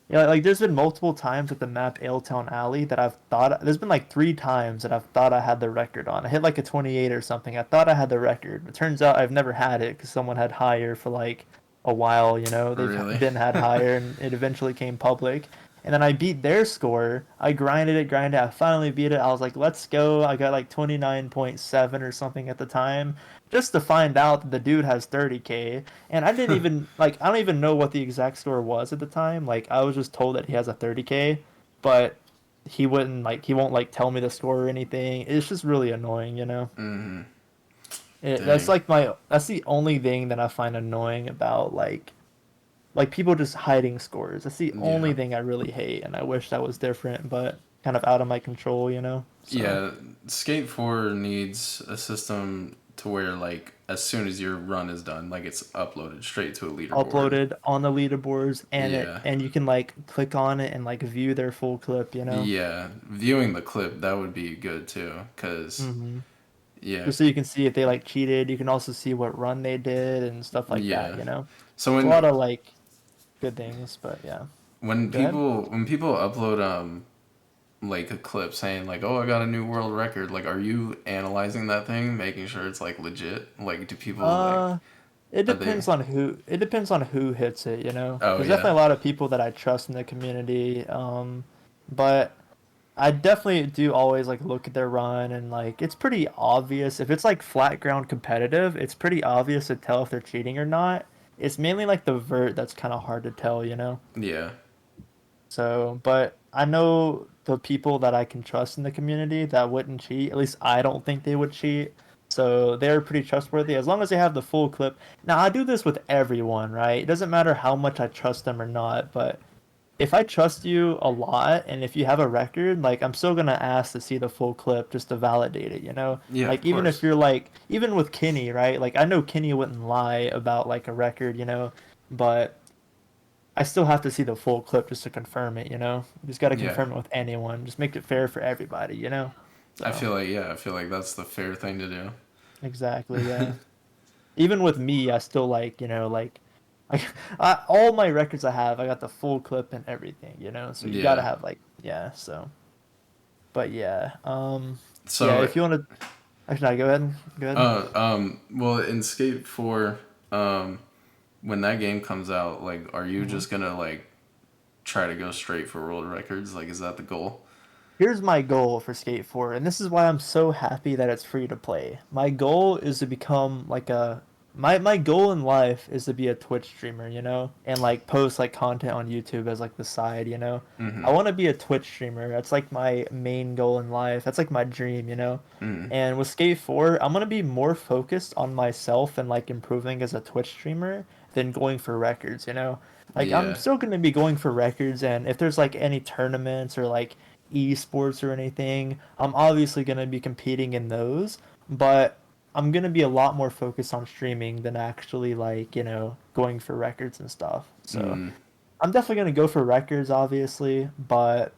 yeah, like there's been multiple times at the map Town Alley that I've thought there's been like 3 times that I've thought I had the record on. I hit like a 28 or something. I thought I had the record. It turns out I've never had it because someone had higher for like a while. They've Really? been had higher and it eventually came public. And then I beat their score. I grinded. I finally beat it. I was like, let's go. I got like 29.7 or something at the time, just to find out that the dude has 30K. And I didn't even like I don't even know what the exact score was at the time. Like I was just told that he has a 30K, but he won't like tell me the score or anything. It's just really annoying. Hmm. That's Dang. like that's the only thing that I find annoying about like people just hiding scores. That's the Yeah. only thing I really hate, and I wish that was different. But kind of out of my control, you know. So Yeah, Skate 4 needs a system to where like as soon as your run is done, like it's uploaded straight to a leaderboard. uploaded on the leaderboards, Yeah. and you can like click on it and like view their full clip, you know. Yeah, viewing the clip that would be good too, cause hmm yeah, Just so you can see if they like cheated. You can also see what run they did and stuff like that, yeah. you know. So It's a lot of like good things, but yeah. when Go ahead. people upload like a clip saying like, oh, I got a new world record, like, are you analyzing that thing, making sure it's like legit? Like, do people like Uh, it are they? depends on who. It depends on who hits it, you know. Oh There's yeah, definitely a lot of people that I trust in the community. But I definitely do always like look at their run and like it's pretty obvious if it's like flat ground competitive, it's pretty obvious to tell if they're cheating or not. It's mainly like the vert that's kind of hard to tell, you know. yeah, So, but I know the people that I can trust in the community that wouldn't cheat. At least I don't think they would cheat. So they're pretty trustworthy as long as they have the full clip. Now, I do this with everyone, right? It doesn't matter how much I trust them or not, but if I trust you a lot and if you have a record, like I'm still gonna ask to see the full clip just to validate it, you know? yeah. Of Like even if course. you're like even with Kenny, right? Like I know Kenny wouldn't lie about like a record, you know, but I still have to see the full clip just to confirm it, you know? You just gotta Yeah, confirm it with anyone. Just make it fair for everybody, you know? I So feel like I feel like that's the fair thing to do. exactly, yeah. Even with me, I still like, you know, like all my records I have, I got the full clip and everything, you know? So you gotta Yeah. have like yeah, so but yeah, yeah. So If you want to, actually, no, go ahead. Go ahead. well, in Skate 4, when that game comes out, like, are you hmm just gonna like try to go straight for world records? Like, is that the goal? Here's my goal for Skate 4, and this is why I'm so happy that it's free to play. My goal is to become like a my goal in life is to be a Twitch streamer, you know, and like post like content on YouTube as like the side, you know. I Mm-hmm. want to be a Twitch streamer. That's like my main goal in life. That's like my dream, you know. Mm. And with Skate 4, I'm gonna be more focused on myself and like improving as a Twitch streamer than going for records, you know. Like I'm Yeah. still gonna be going for records, and if there's like any tournaments or like esports or anything, I'm obviously going to be competing in those, but I'm going to be a lot more focused on streaming than actually like, you know, going for records and stuff. So Mm. I'm definitely going to go for records, obviously, but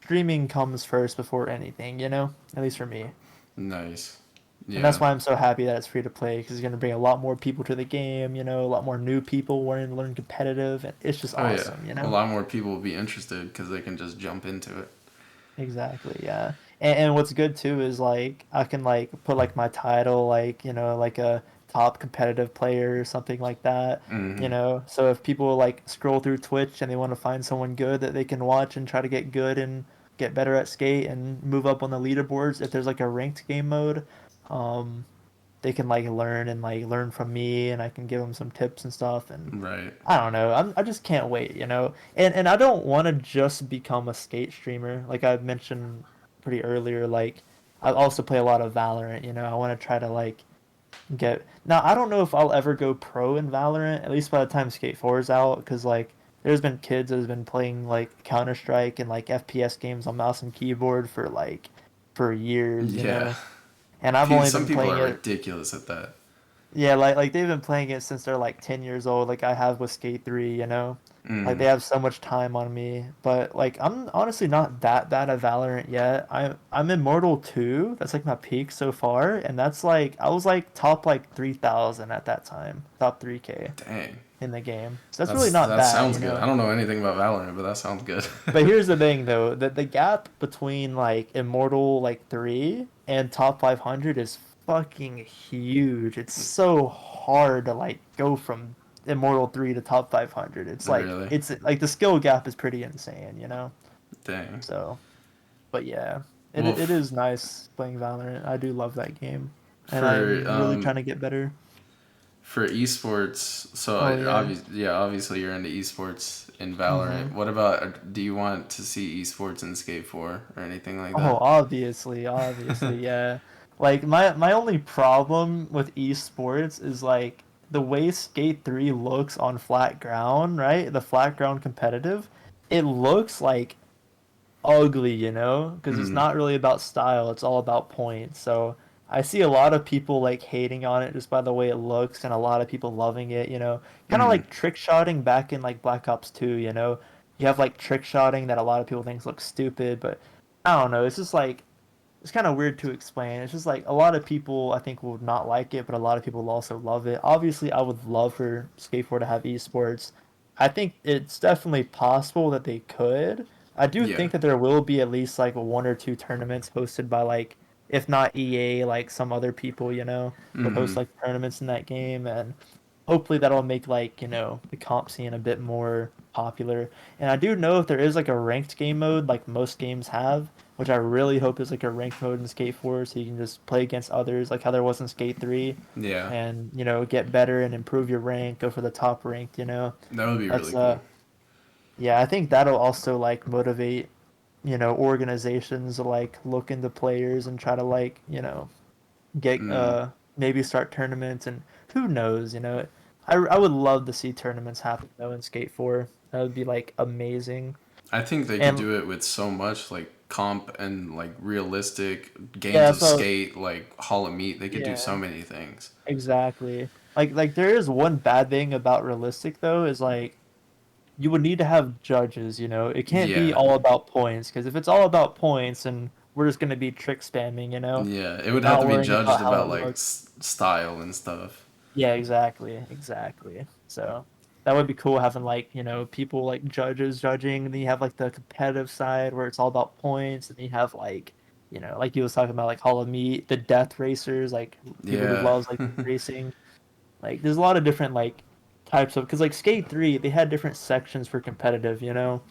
streaming comes first before anything, you know, at least for me. Nice. And that's Yeah. why I'm so happy that it's free to play because it's going to bring a lot more people to the game, you know, a lot more new people wanting to learn competitive. And it's just Oh yeah. awesome, you A know? lot more people will be interested because they can just jump into it. Exactly, yeah. And what's good too is like I can like put like my title like, you know, like a top competitive player or something like that, you Mm-hmm. know. So if people like scroll through Twitch and they want to find someone good that they can watch and try to get good and get better at skate and move up on the leaderboards, if there's like a ranked game mode, um they can like learn and like learn from me and I can give them some tips and stuff and Right. I don't know. I just can't wait, you know. And I don't want to just become a skate streamer. Like I mentioned pretty earlier, like I also play a lot of Valorant, you know. I want to try to like get now I don't know if I'll ever go pro in Valorant, at least by the time Skate 4 is out, because like there's been kids that have been playing like Counter-Strike and like FPS games on mouse and keyboard for like for years, you Yeah. know. And I've only Some been people playing are it ridiculous at that. yeah, like they've been playing it since they're like 10 years old, like I have with Skate 3, you know. Like Mm. they have so much time on me, but like I'm honestly not that bad at Valorant yet. I'm Immortal 2. That's like my peak so far, and that's like I was like top like 3,000 at that time. Top 3K Dang. in the game. So that's really not That bad, sounds you good. I know. don't know anything about Valorant, but that sounds good. But here's the thing though, that the gap between like Immortal like 3 and top 500 is fucking huge. It's so hard to like go from Immortal 3 to top 500. Really? It's like the skill gap is pretty insane, you know? Dang. So, but yeah, Well, it is nice playing Valorant. I do love that game. And for I'm really trying to get better. esports, so Oh yeah. obviously you're into esports in Valorant. hmm What about do you want to see esports in Skate 4 or anything like Oh, that? obviously, yeah. Like my only problem with esports is like the way Skate 3 looks on flat ground, right? The flat ground competitive, it looks like ugly, you know, because it's Mm, not really about style, it's all about points. So I see a lot of people like hating on it just by the way it looks, and a lot of people loving it, you know. Kind of mm, like trick shotting back in like Black Ops 2, you know. You have like trick shotting that a lot of people think looks stupid, but I don't know. It's just like it's kind of weird to explain. It's just like a lot of people I think would not like it, but a lot of people will also love it. Obviously, I would love for skateboard to have esports. I think it's definitely possible that they could. I do yeah. think that there will be at least like one or two tournaments hosted by like, if not EA, like some other people, you know, would Mm-hmm. host like tournaments in that game, and hopefully that'll make like, you know, the comp scene a bit more popular. And I do know if there is like a ranked game mode, like most games have, which I really hope is like a ranked mode in Skate 4, so you can just play against others, like how there was in Skate 3, Yeah. and you know get better and improve your rank, go for the top ranked. You know, That would be really that's cool. yeah, I think that'll also like motivate organizations to like look into players and try to like get Mm. maybe start tournaments, and who knows, I would love to see tournaments happen though in Skate 4. That would be like amazing. I think they could And do it with so much like comp and like realistic games yeah, of so skate, like Hall of Meat. They could do so yeah, many things. exactly. Like there is one bad thing about realistic though is like you would need to have judges, you know. It can't be Yeah. all about points because if it's all about points and we're just gonna be trick spamming, Yeah. It would have not to be worrying judged about how about it like looks. style and stuff. Yeah, exactly, exactly. So that would be cool having like, people like judges judging, and then you have like the competitive side where it's all about points, and then you have like, like you was talking about like Hall of Meat, the death racers, like people who Yeah. loves like racing. Like there's a lot of different like types of, because like Skate 3, they had different sections for competitive, you know?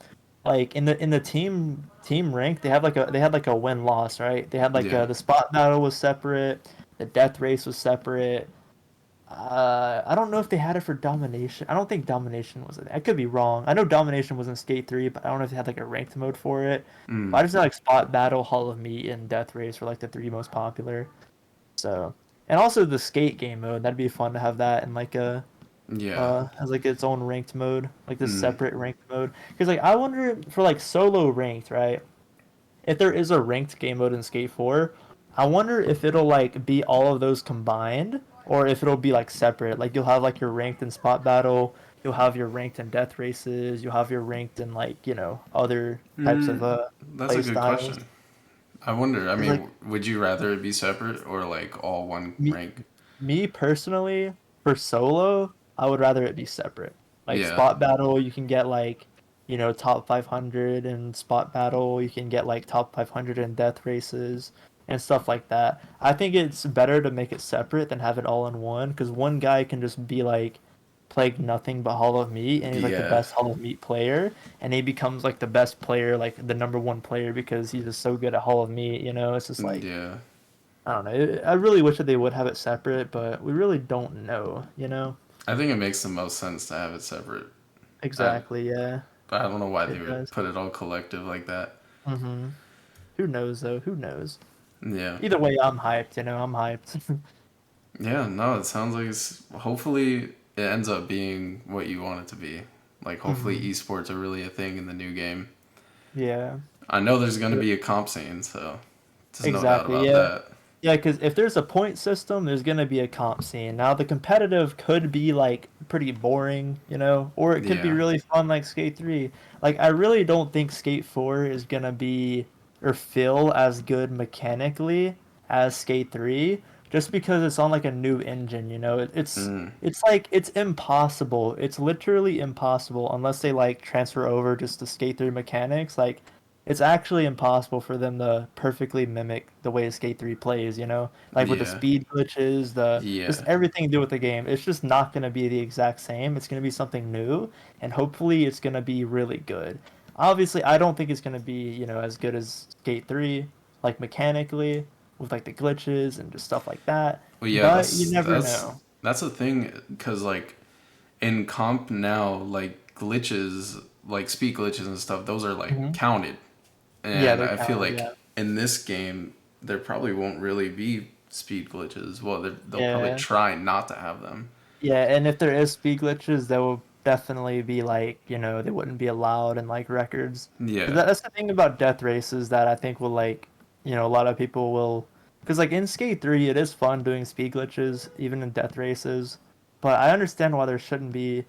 Like in the team rank, they had like a win loss, right? They had like Yeah. the spot battle was separate, the death race was separate. I don't know if they had it for domination. I don't think domination was it. I could be wrong. I know domination was in Skate 3, but I don't know if they had like a ranked mode for it. Mm. But I just know like spot battle, Hall of Meat, and death race were like the three most popular. So, and also the skate game mode, that'd be fun to have that in like a Yeah. as like its own ranked mode, like this Mm. separate ranked mode. Because like I wonder for like solo ranked, right? If there is a ranked game mode in Skate 4, I wonder if it'll like be all of those combined or if it'll be like separate. Like you'll have like your ranked in spot battle, you'll have your ranked in death races, you'll have your ranked in like, other types of Mm. That's play a good styles. question. I wonder, I 'Cause like mean, would you rather it be separate or like all one me rank? me personally, for solo, I would rather it be separate. Like Yeah. spot battle, you can get like, top 500 in spot battle, you can get like top 500 in death races and stuff like that. I think it's better to make it separate than have it all in one, because one guy can just be like playing nothing but Hall of Meat, and he's like the Yeah. best Hall of Meat player, and he becomes like the best player, like the number one player because he's just so good at Hall of Meat, It's just like Yeah. I don't know. I really wish that they would have it separate, but we really don't know. I think it makes the most sense to have it separate. I, Exactly, yeah. but I don't know why they It would does. put it all collective like that. Mm-hmm. Who knows though? Who knows? Yeah. Either way, I'm hyped, I'm hyped. Yeah, no, it sounds like hopefully it ends up being what you want it to be. Like, hopefully Mm-hmm. esports are really a thing in the new game. Yeah. I know there's going to Yeah. be a comp scene, so there's no doubt Exactly, about yeah. that. Yeah, because if there's a point system, there's gonna be a comp scene. Now, the competitive could be like pretty boring, or it could be Yeah. really fun like Skate 3. Like, I really don't think Skate 4 is gonna be or feel as good mechanically as Skate 3, just because it's on like a new engine, Mm, It's like it's impossible. It's literally impossible unless they like transfer over just the Skate 3 mechanics. Like it's actually impossible for them to perfectly mimic the way Skate 3 plays, Like with the yeah. speed glitches, the just Yeah. everything to do with the game. It's just not going to be the exact same. It's going to be something new, and hopefully it's going to be really good. Obviously, I don't think it's going to be, as good as Skate 3, like mechanically, with like the glitches and just stuff like that, Well, yeah, but you never know. that's the thing cuz like in comp now like glitches, like speed glitches and stuff, those are like Hmm. counted. Yeah, And they're I feel counted, like yeah. in this game, there probably won't really be speed glitches. Well, they'll probably Yeah. try not to have them. Yeah, and if there is speed glitches, they will definitely be like, they wouldn't be allowed in like records. 'Cause Yeah. that's the thing about death races that I think will like, a lot of people will, because like in Skate 3, it is fun doing speed glitches even in death races, but I understand why there shouldn't be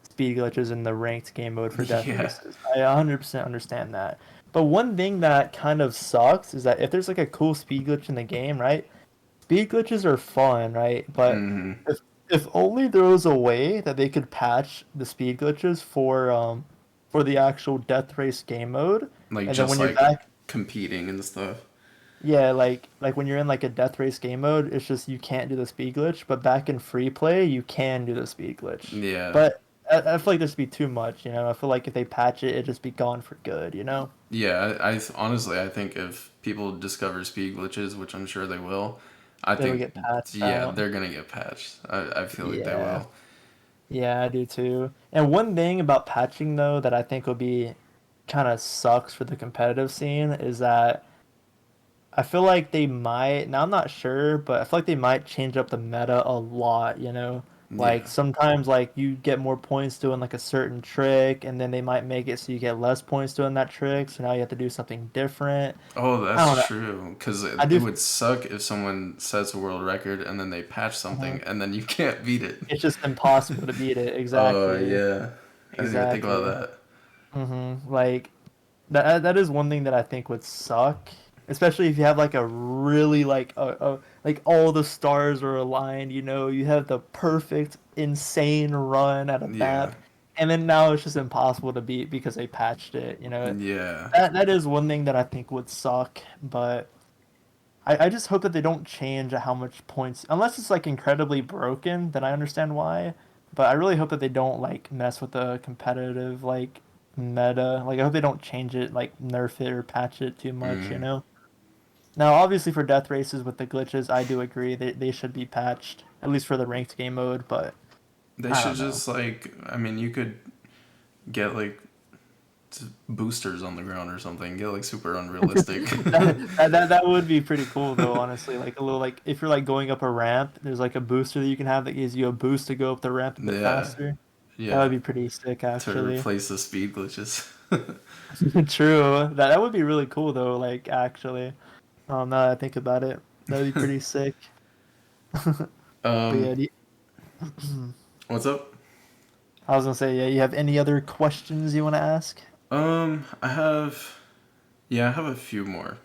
speed glitches in the ranked game mode for death Yeah. races. I 100% understand that. But one thing that kind of sucks is that if there's like a cool speed glitch in the game, right? Speed glitches are fun, right? But Hmm. if only there was a way that they could patch the speed glitches for the actual death race game mode, Like and then just when you're like back, competing and stuff. yeah, like when you're in like a death race game mode, it's just you can't do the speed glitch, but back in free play, you can do the speed glitch. Yeah. But I feel like this would be too much, I feel like if they patch it, it'd just be gone for good. Yeah, honestly, I think if people discover speed glitches, which I'm sure they will, I They would think, get patched yeah, out. they're gonna get patched. I feel like they Yeah. will. Yeah, I do too. And one thing about patching though that I think will be kind of sucks for the competitive scene is that I feel like they might, now I'm not sure, but I feel like they might change up the meta a lot. Yeah. Like sometimes like you get more points doing like a certain trick and then they might make it so you get less points doing that trick, so now you have to do something different. Oh, I that's don't know. true. Because I it do. would suck if someone sets a world record and then they patch something Mhm. and then you can't beat it. It's just impossible to beat it. Oh, Exactly. yeah. I didn't even think about Exactly. that. Like that is one thing that I think would suck, especially if you have like a really like all the stars are aligned, you have the perfect insane run at a Yeah. map, and then now it's just impossible to beat because they patched it. Yeah. That is one thing that I think would suck, but I just hope that they don't change how much points, unless it's like incredibly broken, then I understand why. But I really hope that they don't like mess with the competitive like meta. Like I hope they don't change it, like nerf it or patch it too much. Mm. Now obviously for death races with the glitches, I do agree they should be patched, at least for the ranked game mode, but They I should don't know. just, like, I mean, you could get, like, boosters on the ground or something. Get, like, super unrealistic. That would be pretty cool though, honestly. Like a little like if you're like going up a ramp, there's like a booster that you can have that gives you a boost to go up the ramp a bit Yeah. faster. That Yeah. would be pretty sick, To actually. replace the speed glitches. True. That would be really cool though, like actually. Now that I think about it, that'd be pretty sick. But um, yeah, what's up? I was gonna say, yeah, you have any other questions you want to ask? I have, yeah, I have a few more.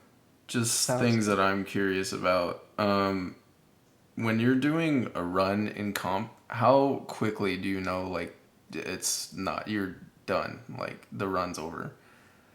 Just Sounds things good. that I'm curious about. When you're doing a run in comp, how quickly do you know, like, you're done, like, the run's over?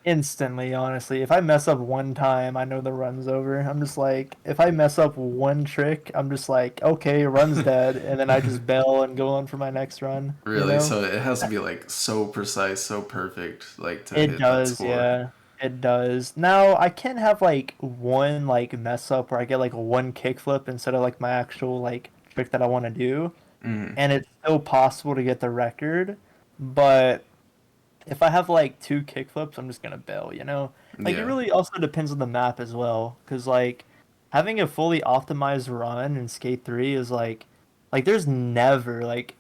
Instantly, honestly. If I mess up one time, I know the run's over. I'm just like, if I mess up one trick, I'm just like, okay, run's dead, and then I just bail and go on for my next run. Really? So it has to be, like, so precise, so perfect, like, to It hit that does, score. yeah. It does. Now, I can have like one like mess up where I get like one kickflip instead of like my actual like trick that I want to do, Mm. and it's still possible to get the record, but if I have like two kickflips, I'm just gonna bail. Like it Yeah. really also depends on the map as well, because like having a fully optimized run in Skate 3 is like there's never like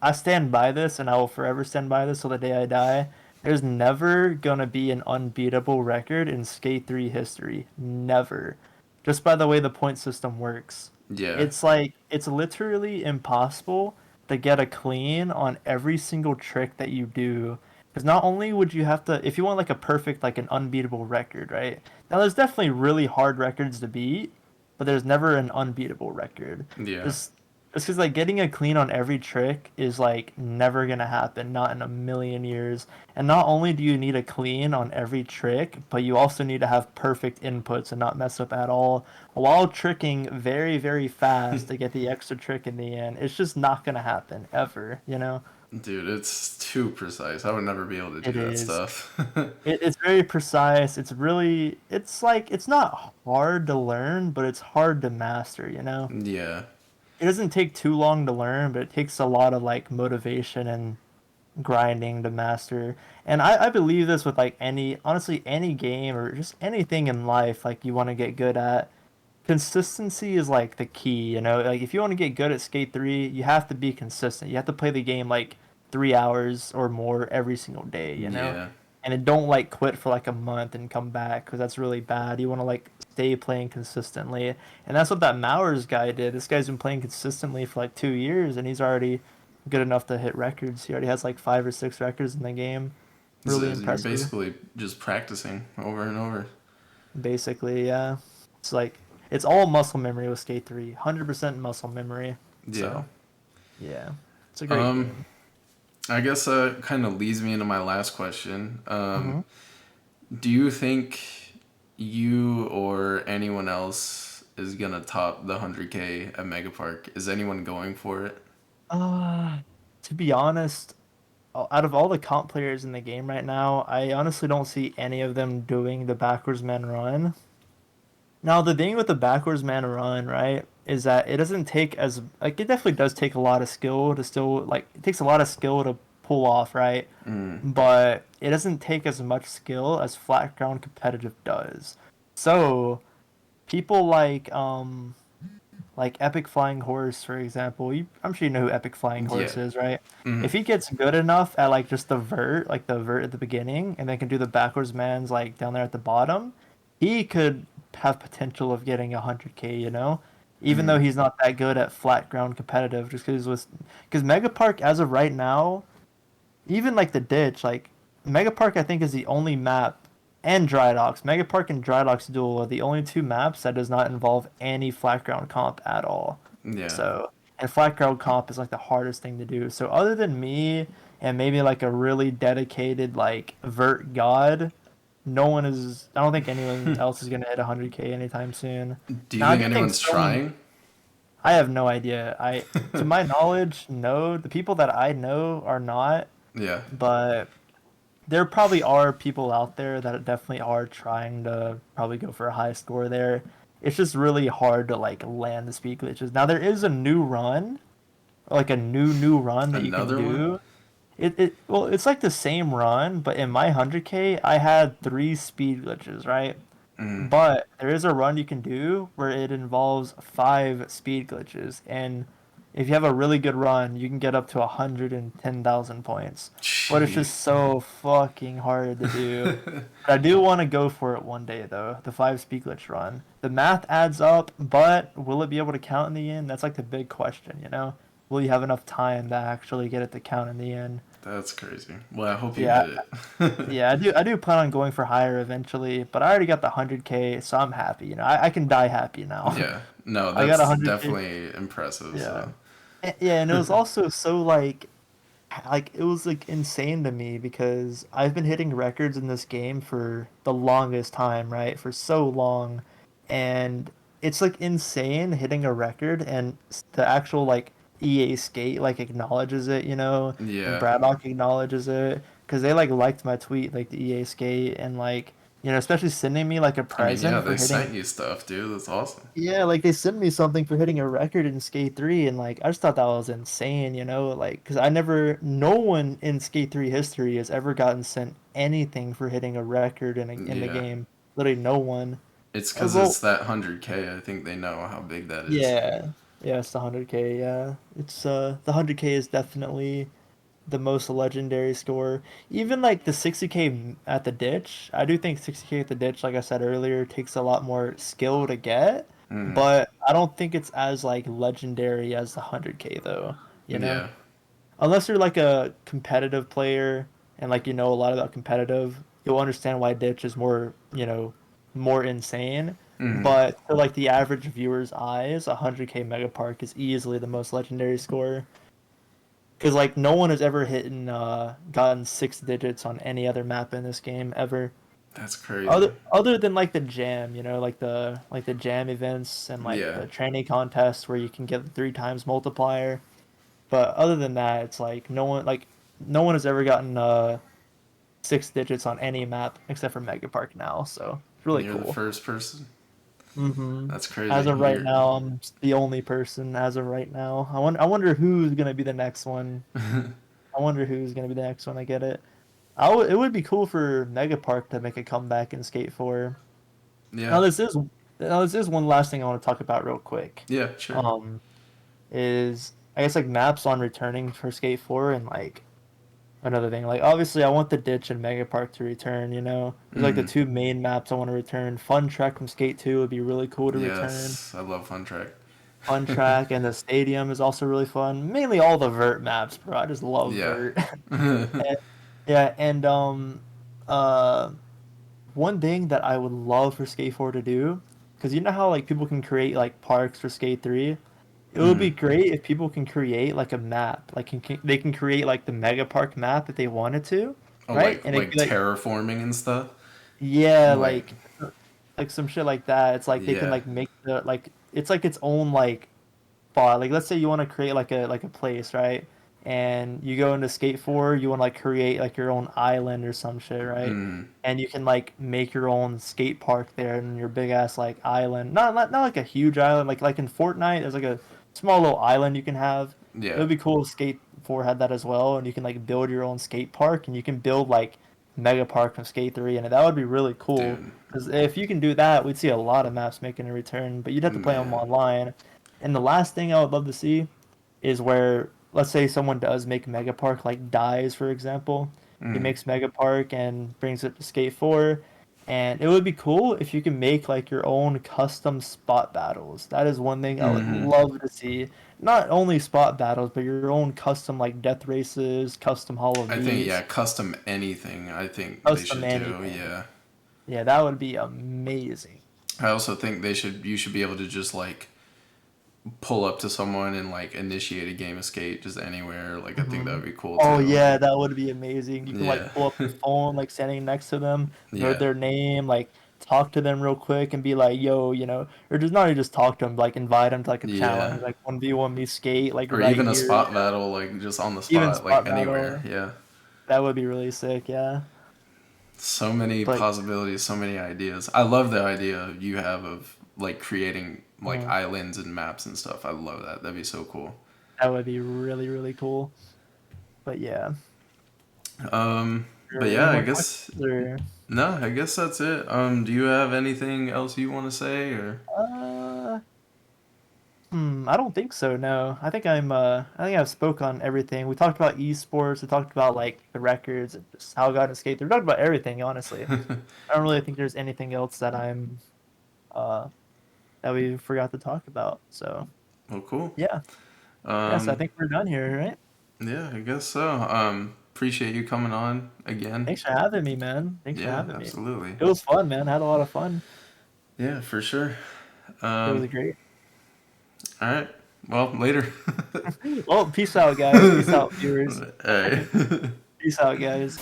I stand by this and I will forever stand by this till the day I die. There's never gonna be an unbeatable record in Skate 3 history. Never. Just by the way the point system works. Yeah. It's like it's literally impossible to get a clean on every single trick that you do. Because not only would you have to, if you want like a perfect, like an unbeatable record, right? Now there's definitely really hard records to beat, but there's never an unbeatable record. Yeah. Just, just because like getting a clean on every trick is like never gonna happen, not in a million years. And not only do you need a clean on every trick, but you also need to have perfect inputs and not mess up at all while tricking very, very fast to get the extra trick in the end. It's just not gonna happen ever. Dude, it's too precise. I would never be able to It do that is. stuff. It's very precise. It's like, it's not hard to learn, but it's hard to master. Yeah. It doesn't take too long to learn, but it takes a lot of like motivation and grinding to master. And I believe this with like honestly, any game or just anything in life like you want to get good at. consistency is like the key, you know? Like if you want to get good at Skate 3, you have to be consistent. You have to play the game like 3 hours or more every single day, you know? Yeah. And then don't like quit for like a month and come back because that's really bad. You want to like stay playing consistently. And that's what that Mowers guy did. This guy's been playing consistently for like 2 years and he's already good enough to hit records. He already has like 5 or 6 records in the game. So Really you're impressive. basically just practicing over and over. Basically, yeah. It's like it's all muscle memory with Skate 3. 100% muscle memory. Yeah. So, yeah. It's a great Um, game. I guess that kind of leads me into my last question. Hmm. Do you think you or anyone else is gonna top the 100K at Megapark? Is anyone going for it? Uh, to be honest, out of all the comp players in the game right now, I honestly don't see any of them doing the backwards man run. Now, the thing with the backwards man run, right, is that it doesn't take as like it definitely does take a lot of skill to still like it takes a lot of skill to pull off, right? Mm, But it doesn't take as much skill as flat ground competitive does. So, people like Epic Flying Horse, for example. I'm sure you know who Epic Flying yeah. Horse is, right? Mm, If he gets good enough at like just the vert, like the vert at the beginning, and then can do the backwards mans like down there at the bottom, he could have potential of getting 100K, you know? Even though mm. he's not that good at flat ground competitive, just because Megapark as of right now, even like the ditch, like Megapark I think is the only map and Dry Docks. Megapark and Dry Docks Duel are the only two maps that does not involve any flat ground comp at all. Yeah. So, and flat ground comp is like the hardest thing to do. So other than me and maybe like a really dedicated like vert god, no one is I don't think anyone else is gonna hit 100K anytime soon. Do you Now I think do think anyone's some trying? I have no idea. To my knowledge, no. The people that I know are not, Yeah. but there probably are people out there that definitely are trying to probably go for a high score there. It's just really hard to like land the speed glitches. Now there is a new run, like a new run that you can Another one? do. Well, it's like the same run, but in my 100K, I had 3 speed glitches, right? Mm. But there is a run you can do where it involves 5 speed glitches, and if you have a really good run, you can get up to 110,000 points. But it's Jeez. just so fucking hard to do. But I do want to go for it one day though, the 5 speed glitch run. The math adds up, but will it be able to count in the end? That's like the big question, you know? Will you have enough time to actually get it to count in the end? That's crazy. Well, I hope you Yeah, hit it. yeah, I do plan on going for higher eventually, but I already got the 100K, so I'm happy. You know, I can die happy now. Yeah. No, I got that's 100K. definitely impressive. Yeah. So, Yeah, and it was also so like it was like insane to me because I've been hitting records in this game for the longest time, right? For so long. And it's like insane hitting a record and the actual like EA Skate like acknowledges it, you know, and yeah. Braddock acknowledges it because they like liked my tweet like the EA Skate and like you know, especially sending me like a I mean, yeah, present for they hitting sent you stuff, dude. That's awesome. yeah, like they sent me something for hitting a record in Skate 3 and like I just thought that was insane, you know, like cuz no one in Skate 3 history has ever gotten sent anything for hitting a record in the Yeah. game. Literally no one. It's I was because well, it's that 100K. I think they know how big that is. yeah. Yeah, it's the 100K, yeah. It's the 100K is definitely the most legendary score. Even like the 60K at the ditch, I do think 60K at the ditch, like I said earlier, takes a lot more skill to get, Mm. but I don't think it's as like legendary as the 100K though, you know? Yeah. Unless you're like a competitive player and like you know a lot about competitive, you'll understand why ditch is more, you know, more insane. Mm. But to like the average viewer's eyes, 100K Megapark is easily the most legendary score. Because like no one has ever gotten 6 digits on any other map in this game ever. That's crazy. Other than like the jam, you know, like the jam events and like Yeah. the training contests where you can get the 3 times multiplier. But other than that, it's like no one has ever gotten 6 digits on any map except for Megapark now. So it's really You're the cool. first person. Hmm. That's As crazy. of right now, I'm the only person as of right now. I wonder who's gonna be the next one. I wonder who's gonna be the next one to get it. It would be cool for Megapark to make a comeback in Skate 4. Now Yeah. this is Now, this is one last thing I want to talk about real quick. Yeah, sure. Um, is I guess like maps on returning for Skate 4 and like another thing. Like obviously I want the ditch and Megapark to return, you know. There's like the Mm. two main maps I want to return. Fun Track from Skate 2 would be really cool to return. Yes, I love Fun Track. Fun Track and the stadium is also really fun. Mainly all the Vert maps, bro. I just love Yeah. Vert. And, yeah, and uh one thing that I would love for Skate 4 to do, because you know how like people can create like parks for Skate 3? It would be Mm. great if people can create like a map. Like they can create like the Mega Park map if they wanted to, Oh, right? And it'd like be like terraforming and stuff. yeah, Like like some shit like that. It's like they can yeah. like make the like it's like its own like spot. Like let's say you want to create like a place, right? And you go into Skate 4, you want to like create like your own island or some shit, right? Mm. And you can like make your own skate park there and your big ass like island. Not like a huge island like in Fortnite, there's like a small little island you can have. It Yeah. would be cool if Skate 4 had that as well, and you can like build your own skate park and you can build like Mega Park from Skate 3 and that would be really cool. Dude. Because if you can do that, we'd see a lot of maps making a return, but you'd have to play them Man. online. And the last thing I would love to see is where, let's say someone does make Megapark, like Dies, for example. He Mm. makes Megapark and brings it to Skate 4. And it would be cool if you can make like your own custom spot battles. That is one thing I would Hmm. love to see. Not only spot battles, but your own custom like death races, custom Hall of I think Meets, yeah, custom anything. I think they custom should do. anything. Yeah. Yeah, that would be amazing. I also think you should be able to just like pull up to someone and like initiate a game of skate just anywhere. Like I think that Mhm. would be cool Oh too. yeah, that would be amazing. You can Yeah. like pull up your phone, like standing next to them, know Yeah. their name, like talk to them real quick and be like, "Yo," you know, or just not even just talk to them, but, like invite them to like a Yeah. challenge, like 1v1 me skate, like Or right even a here, you spot know. battle, like just on the Even spot, like spot anywhere. battle, Yeah. that would be really sick. Yeah, So many but possibilities, so many ideas. I love the idea you have of like creating like mhm, islands and maps and stuff. I love that. That'd be so cool. that would be really cool. But yeah, But any yeah, I more guess questions or? no, I guess that's it. Do you have anything else you want to say or? Uh, I don't think so, no. I think I've spoke on everything. We talked about esports, we talked about like the records and just how I got into skate. We talked about everything, honestly. I don't really think there's anything else that uh that we forgot to talk about. So Well, cool. yeah. Yes, I Um, think we're done here, right? yeah, I guess so. Appreciate you coming on again. Thanks for having me, man. Thanks for Yeah, having me. absolutely. It was fun, man. I had a lot of fun. Yeah, for sure. It was Um, great. all right. Well, later. Well, peace out, guys. Peace out, viewers. All right. Peace out, guys.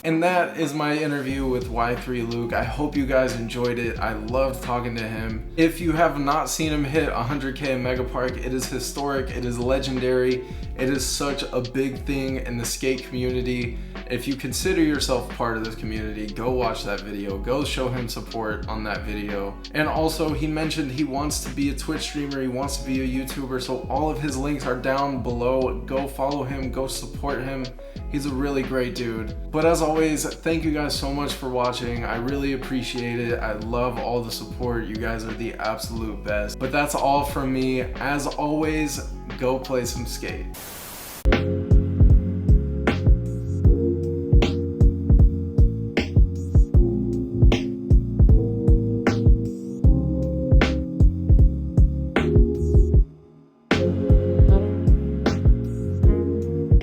And that is my interview with Y3LUKE. I hope you guys enjoyed it. I loved talking to him. If you have not seen him hit 100K in Megapark, it is historic, it is legendary, it is such a big thing in the skate community. If you consider yourself part of this community, go watch that video, go show him support on that video. And also, he mentioned he wants to be a Twitch streamer, he wants to be a YouTuber, so all of his links are down below. Go follow him, go support him. He's a really great dude. But as always, thank you guys so much for watching. I really appreciate it. I love all the support. You guys are the absolute best. But that's all from me. As always, go play some skate.